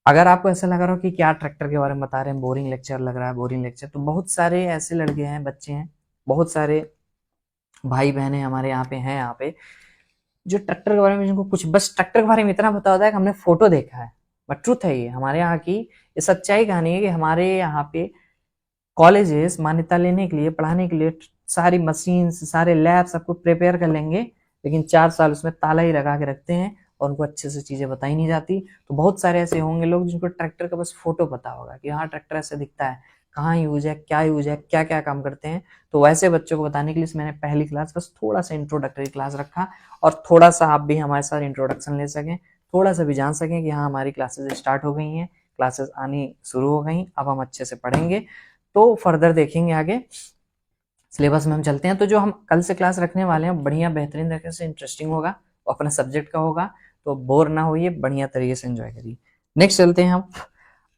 अगर आपको ऐसा लग रहा हो कि क्या ट्रैक्टर के बारे में बता रहे हैं, बोरिंग लेक्चर लग रहा है, बोरिंग लेक्चर, तो बहुत सारे ऐसे लड़के हैं, बच्चे हैं, बहुत सारे भाई बहने हमारे यहाँ पे हैं, यहाँ पे जो ट्रैक्टर के बारे में, जिनको कुछ बस ट्रैक्टर के बारे में इतना पता होता है कि हमने फोटो देखा है। बट ट्रूथ है ये, हमारे यहाँ की ये सच्चाई कहानी है कि हमारे यहाँ पे कॉलेजेस मान्यता लेने के लिए, पढ़ाने के लिए सारी मशीन, सारे लैब सबको प्रिपेयर कर लेंगे, लेकिन 4 साल उसमें ताला ही लगा के रखते हैं और उनको अच्छे से चीजें बताई नहीं जाती। तो बहुत सारे ऐसे होंगे लोग जिनको ट्रैक्टर का बस फोटो पता होगा कि हाँ ट्रैक्टर ऐसे दिखता है, कहाँ यूज है, क्या यूज है, क्या क्या काम करते हैं। तो वैसे बच्चों को बताने के लिए मैंने पहली क्लास बस थोड़ा सा इंट्रोडक्टरी क्लास रखा, और थोड़ा सा आप भी हमारे साथ इंट्रोडक्शन ले सकें, थोड़ा सा भी जान सकें कि हाँ हमारी क्लासेस स्टार्ट हो गई हैं, क्लासेस आनी शुरू हो गई, अब हम अच्छे से पढ़ेंगे। तो फर्दर देखेंगे आगे सिलेबस में हम चलते हैं। तो जो हम कल से क्लास रखने वाले हैं बढ़िया बेहतरीन तरीके से इंटरेस्टिंग होगा, अपना सब्जेक्ट का होगा, तो बोर ना होइए, बढ़िया तरीके से एंजॉय करिए। नेक्स्ट चलते हैं हम।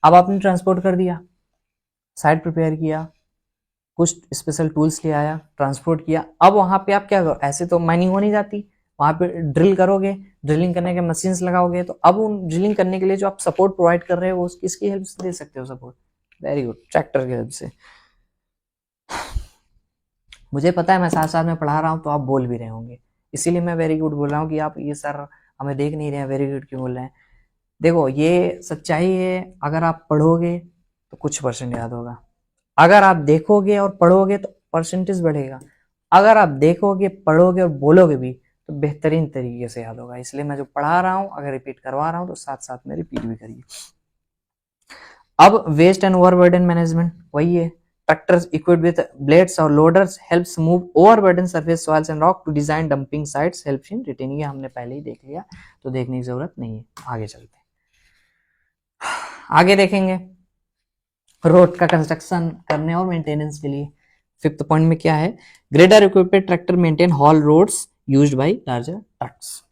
अब आपने ट्रांसपोर्ट कर दिया, साइट प्रिपेयर किया, कुछ स्पेशल टूल्स ले आया, ट्रांसपोर्ट किया। अब वहां पे आप क्या करो, ऐसे तो माइनिंग हो नहीं जाती, वहां पे ड्रिल करोगे, ड्रिलिंग करने के मशीन्स लगाओगे। तो अब उन ड्रिलिंग करने के लिए जो आप सपोर्ट प्रोवाइड कर रहे हो उस किसकी हेल्प से दे सकते हो सपोर्ट? वेरी गुड, ट्रैक्टर की हेल्प से। मुझे पता है मैं साथ साथ में पढ़ा रहा हूँ तो आप बोल भी रहे होंगे, इसीलिए मैं वेरी गुड बोल रहा हूँ कि आप ये सर हमें देख नहीं रहे हैं, वेरी गुड क्यों बोल रहे हैं। देखो ये सच्चाई है, अगर आप पढ़ोगे तो कुछ परसेंट याद होगा, अगर आप देखोगे और पढ़ोगे तो परसेंटेज बढ़ेगा, अगर आप देखोगे पढ़ोगे और बोलोगे भी तो बेहतरीन तरीके से याद होगा। इसलिए मैं जो पढ़ा रहा हूँ अगर रिपीट करवा रहा हूँ तो साथ साथ में रिपीट भी करिए। अब वेस्ट एंड ओवरबर्डन मैनेजमेंट वही है। ट्रैक्टर्स इक्विप्ड विद ब्लेड्स और loaders helps move overburden surface soils and rock to design dumping sites helps in retaining. हमने पहले ही देख लिया तो देखने की जरूरत नहीं है, आगे चलते हैं। आगे देखेंगे रोड का कंस्ट्रक्शन करने और मेंटेनेंस के लिए। फिफ्थ पॉइंट में क्या है, grader equipped tractor maintain haul roads used by larger trucks.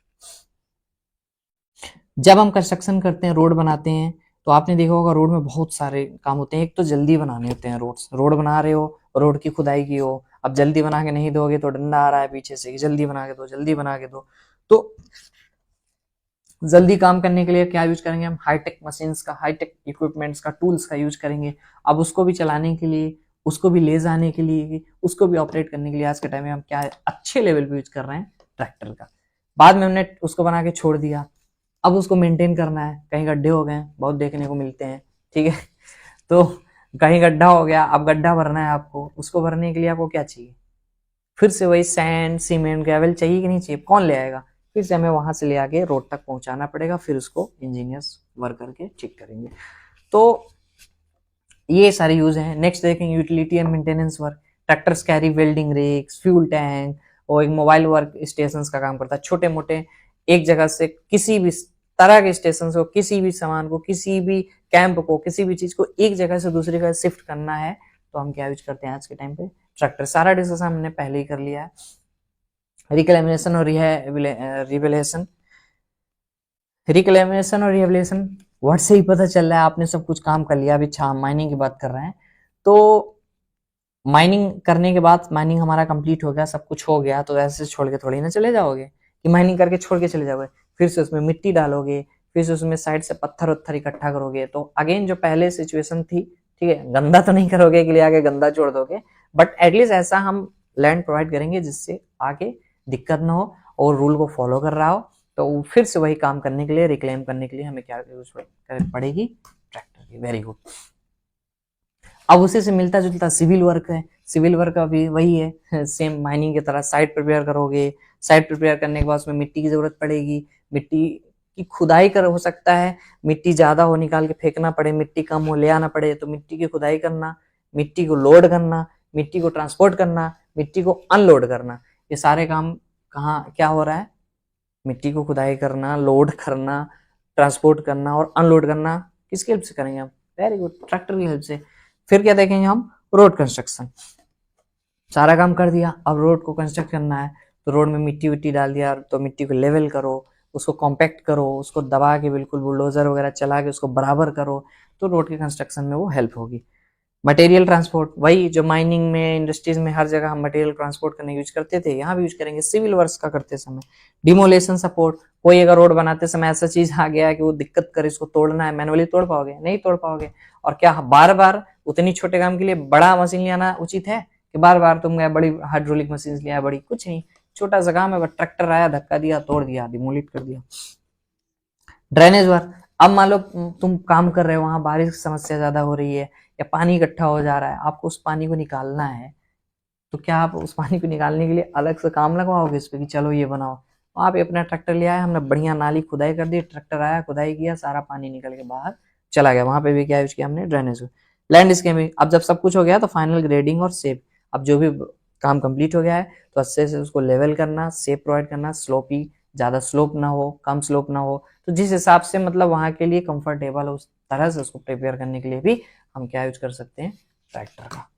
जब हम कंस्ट्रक्शन करते हैं, रोड बनाते हैं, तो आपने देखा होगा रोड में बहुत सारे काम होते हैं। एक तो जल्दी बनाने होते हैं रोड्स, रोड बना रहे हो, रोड की खुदाई की हो, अब जल्दी बना के नहीं दोगे तो डंडा आ रहा है पीछे से कि जल्दी बना के दो, जल्दी बना के दो। तो जल्दी काम करने के लिए क्या यूज करेंगे हम? हाईटेक मशीन्स का, हाईटेक इक्विपमेंट्स का, टूल्स का यूज करेंगे। अब उसको भी चलाने के लिए, उसको भी ले जाने के लिए, उसको भी ऑपरेट करने के लिए आज के टाइम में हम क्या है, अच्छे लेवल पे यूज कर रहे हैं ट्रैक्टर का। बाद में हमने उसको बना के छोड़ दिया, अब उसको मेंटेन करना है, कहीं गड्ढे हो गए, बहुत देखने को मिलते हैं, ठीक है। तो कहीं गड्ढा हो गया, अब गड्ढा भरना है आपको, उसको भरने के लिए आपको क्या चाहिए? फिर से वही सैंड सीमेंट ग्रेवल चाहिए कि नहीं चाहिए? कौन ले आएगा? फिर से हमें वहां से ले आके रोड तक पहुंचाना पड़ेगा, फिर उसको इंजीनियर्स वर्क करके ठीक करेंगे। तो ये सारे यूज हैं। नेक्स्ट देखेंगे utility and maintenance work. Tractors carry welding rigs, fuel tank और एक मोबाइल वर्क स्टेशन का काम करता है। छोटे मोटे एक जगह से किसी भी तरह के स्टेशन को, किसी भी सामान को, किसी भी कैंप को, किसी भी चीज को एक जगह से दूसरी जगह शिफ्ट करना है तो हम क्या यूज करते हैं आज के टाइम पे? ट्रैक्टर। सारा डिस्कशन हमने पहले ही कर लिया है। रिक्लेमेशन और रिवेलेशन, रिक्लेमेशन और रिहेबिलिटेशन वर्ड से ही पता चल रहा है आपने सब कुछ काम कर लिया। अभी अच्छा माइनिंग की बात कर रहे हैं, तो माइनिंग करने के बाद माइनिंग हमारा कंप्लीट हो गया, सब कुछ हो गया, तो ऐसे छोड़ के थोड़ी ना चले जाओगे कि माइनिंग करके छोड़ के चले जाओगे। फिर से उसमें मिट्टी डालोगे, फिर से उसमें साइड से पत्थर उत्थर इकट्ठा करोगे। तो अगेन जो पहले सिचुएशन थी, ठीक है, गंदा तो नहीं करोगे कि ले आगे गंदा छोड़ दोगे, बट एटलीस्ट ऐसा हम लैंड प्रोवाइड करेंगे जिससे आगे दिक्कत ना हो और रूल को फॉलो कर रहा हो। तो फिर से वही काम करने के लिए, रिक्लेम करने के लिए हमें क्या यूज पड़ेगी? ट्रैक्टर की। Very good. अब उसी से मिलता जुलता सिविल वर्क है। सिविल वर्क का भी वही है, सेम माइनिंग की तरह साइट प्रिपेयर करोगे, साइट प्रिपेयर करने के बाद उसमें मिट्टी की जरूरत पड़ेगी, मिट्टी की खुदाई कर हो सकता है, मिट्टी ज्यादा हो निकाल के फेंकना पड़े, मिट्टी कम हो ले आना पड़े, तो मिट्टी की खुदाई करना, मिट्टी को लोड करना, मिट्टी को ट्रांसपोर्ट करना, मिट्टी को अनलोड करना, ये सारे काम कहाँ क्या हो रहा है? मिट्टी को खुदाई करना, लोड करना, ट्रांसपोर्ट करना और अनलोड करना किसकी हेल्प से करेंगे हम? वेरी गुड, ट्रैक्टर की हेल्प से। फिर क्या देखेंगे हम? Road construction. सारा काम कर दिया, अब रोड को कंस्ट्रक्ट करना है, तो रोड में मिट्टी विट्टी डाल दिया, तो मिट्टी को लेवल करो, उसको कॉम्पैक्ट करो, उसको दबा के बिल्कुल बुलडोजर वगैरह चला के उसको बराबर करो, तो रोड के कंस्ट्रक्शन में वो हेल्प होगी। मटेरियल ट्रांसपोर्ट, वही जो माइनिंग में, इंडस्ट्रीज में हर जगह हम मटेरियल ट्रांसपोर्ट करने यूज करते थे, यहाँ भी यूज करेंगे सिविल वर्क्स का करते समय। डिमोलेशन सपोर्ट, कोई अगर रोड बनाते समय ऐसा चीज आ गया कि वो दिक्कत करे, इसको तोड़ना है, मैनुअली तोड़ पाओगे? नहीं तोड़ पाओगे। और क्या बार बार उतनी छोटे काम के लिए बड़ा मशीन ले आना उचित है कि बार बार तुम गए बड़ी हाइड्रोलिक मशीन लिया? बड़ी कुछ नहीं, छोटा सा काम है, बस ट्रैक्टर आया, धक्का दिया, तोड़ दिया, डिमोलिट कर दिया। ड्रेनेज वर्क, अब मान लो तुम काम कर रहे हो, वहां बारिश की समस्या ज्यादा हो रही है या पानी इकट्ठा हो जा रहा है, आपको उस पानी को निकालना है, तो क्या आप उस पानी को निकालने के लिए अलग से काम लगवाओगे इस पे कि चलो ये बनाओ? वहां पे अपना ट्रैक्टर ले आया, हमने बढ़िया नाली खुदाई कर दी, ट्रैक्टर आया, खुदाई किया, सारा पानी निकल के बाहर चला गया। वहां पे भी क्या यूज किया हमने? ड्रेनेज। लैंडस्केपिंग, अब जब सब कुछ हो गया तो फाइनल ग्रेडिंग और शेप। अब जो भी काम कंप्लीट हो गया है तो अच्छे से उसको लेवल करना, शेप प्रोवाइड करना, स्लोपी ज़्यादा स्लोप ना हो, कम स्लोप ना हो, तो जिस हिसाब से मतलब वहाँ के लिए कंफर्टेबल हो उस तरह से उसको प्रिपेयर करने के लिए भी हम क्या यूज कर सकते हैं, ट्रैक्टर का।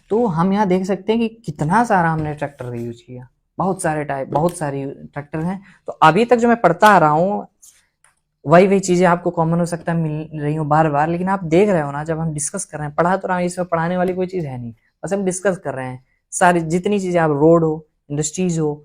तो हम यहाँ देख सकते हैं कि कितना सारा हमने ट्रैक्टर का यूज किया, बहुत सारे टाइप, बहुत सारी ट्रैक्टर हैं। तो अभी तक जो मैं पढ़ता आ रहा हूँ वही वही चीजें आपको कॉमन हो सकता है मिल रही हो बार बार, लेकिन आप देख रहे हो ना, जब हम डिस्कस कर रहे हैं, पढ़ा तो रहा हूँ, इसमें पढ़ाने वाली कोई चीज है नहीं, बस हम डिस्कस कर रहे हैं। सारी जितनी चीजें, आप रोड हो, इंडस्ट्रीज हो,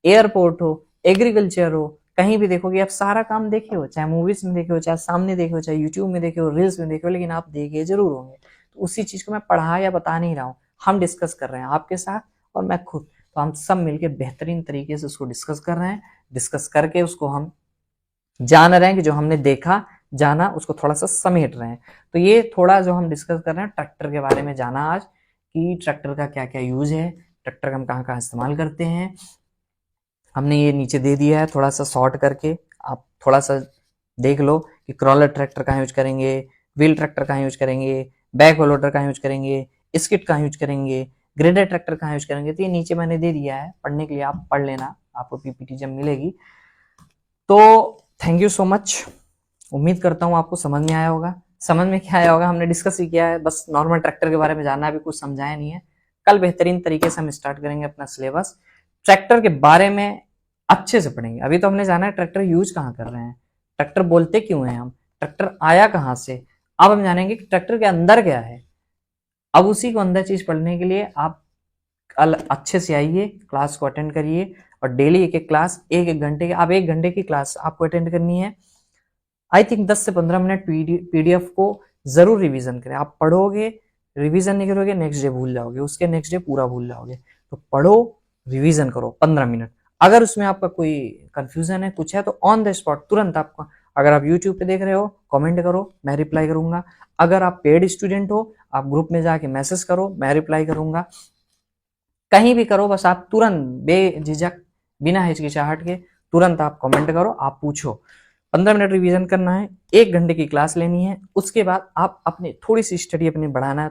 एयरपोर्ट हो, एग्रीकल्चर हो, कहीं भी देखोगे आप सारा काम देखे हो, चाहे मूवीज में देखे हो, चाहे सामने देखे हो, चाहे यूट्यूब में देखे हो, रील्स में देखे हो, लेकिन आप देखे जरूर होंगे। तो उसी चीज को मैं पढ़ा या बता नहीं रहा हूँ, हम डिस्कस कर रहे हैं आपके साथ और मैं खुद। तो हम सब मिलकर बेहतरीन तरीके से उसको डिस्कस कर रहे हैं, डिस्कस करके उसको हम जान रहे हैं कि जो हमने देखा जाना उसको थोड़ा सा समेट रहे हैं। तो ये थोड़ा जो हम डिस्कस कर रहे हैं ट्रैक्टर के बारे में जाना आज, कि ट्रैक्टर का क्या क्या यूज है, ट्रैक्टर का हम कहाँ कहाँ इस्तेमाल करते हैं। हमने ये नीचे दे दिया है थोड़ा सा शॉर्ट करके, आप थोड़ा सा देख लो कि क्रॉलर ट्रैक्टर कहाँ यूज करेंगे, व्हील ट्रैक्टर कहाँ यूज करेंगे, बैक लोडर कहाँ यूज करेंगे, स्किट कहाँ यूज करेंगे, ग्रेडर ट्रैक्टर कहाँ यूज करेंगे। तो ये नीचे मैंने दे दिया है, पढ़ने के लिए आप पढ़ लेना, आपको पीपीटी जब मिलेगी। तो थैंक यू सो मच, उम्मीद करता हूँ आपको समझ में आया होगा। समझ में क्या आया होगा, हमने डिस्कस ही किया है, बस नॉर्मल ट्रैक्टर के बारे में जानना, अभी कुछ समझाया नहीं है। कल बेहतरीन तरीके से हम स्टार्ट करेंगे अपना सिलेबस, ट्रैक्टर के बारे में अच्छे से पढ़ेंगे। अभी तो हमने जाना है ट्रैक्टर यूज कहाँ कर रहे हैं, ट्रैक्टर बोलते क्यों हैं हम, ट्रैक्टर आया कहाँ से। अब हम जानेंगे कि ट्रैक्टर के अंदर क्या है। अब उसी को अंदर चीज पढ़ने के लिए आप कल अच्छे से आइए, क्लास को अटेंड करिए, और डेली एक एक क्लास, एक एक घंटे की, आप 1 घंटे की क्लास आपको अटेंड करनी है। आई थिंक 10 से 15 मिनट पीडीएफ को जरूर रिवीजन करें। आप पढ़ोगे, रिवीजन नहीं करोगे, नेक्स्ट डे भूल जाओगे, उसके नेक्स्ट डे पूरा भूल जाओगे। तो पढ़ो, रिवीजन करो 15 मिनट। अगर उसमें आपका कोई कंफ्यूजन है, कुछ है, तो ऑन द स्पॉट तुरंत आपको, अगर आप यूट्यूब पे देख रहे हो कमेंट करो, मैं रिप्लाई करूंगा। अगर आप पेड स्टूडेंट हो, आप ग्रुप में जाके मैसेज करो, मैं रिप्लाई करूंगा। कहीं भी करो, बस आप तुरंत बेझिझक बिना हिचकिचाहट के तुरंत आप कमेंट करो, आप पूछो। 15 मिनट रिवीजन करना है, 1 घंटे की क्लास लेनी है, उसके बाद आप अपनी थोड़ी सी स्टडी अपनी बढ़ाना है।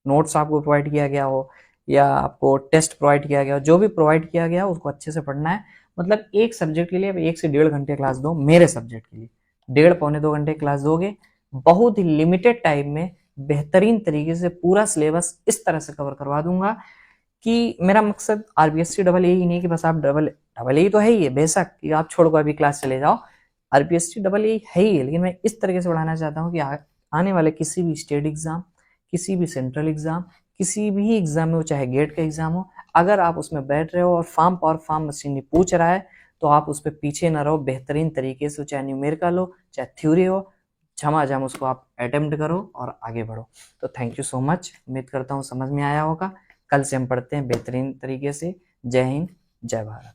नोट्स आपको प्रोवाइड किया गया हो या आपको टेस्ट प्रोवाइड किया गया हो, जो भी प्रोवाइड किया गया हो उसको अच्छे से पढ़ना है। मतलब एक सब्जेक्ट के लिए 1 से 1.5 घंटे क्लास दो, मेरे सब्जेक्ट के लिए 1.5 पौने 2 घंटे क्लास दोगे, बहुत ही लिमिटेड टाइम में बेहतरीन तरीके से पूरा सिलेबस इस तरह से कवर करवा दूंगा कि मेरा मकसद आरबीएससी डबल ए ही नहीं कि बस आप डबल ए तो है ही है बेशक, कि आप छोड़कर अभी क्लास चले जाओ, आरबीएससी डबल ए है ही है, लेकिन मैं इस तरीके से बढ़ाना चाहता हूँ कि आने वाले किसी भी स्टेट एग्जाम, किसी भी सेंट्रल एग्जाम, किसी भी एग्जाम में हो, चाहे गेट का एग्जाम हो, अगर आप उसमें बैठ रहे हो और फार्म पावर फार्म मशीनरी पूछ रहा है, तो आप उस पर पीछे ना रहो, बेहतरीन तरीके से, चाहे न्यूमेरिकल हो चाहे थ्योरी हो, झमाझम उसको आप अटेम्प्ट करो और आगे बढ़ो। तो थैंक यू सो मच, उम्मीद करता हूँ समझ में आया होगा। कल से हम पढ़ते हैं बेहतरीन तरीके से। जय हिंद, जय भारत।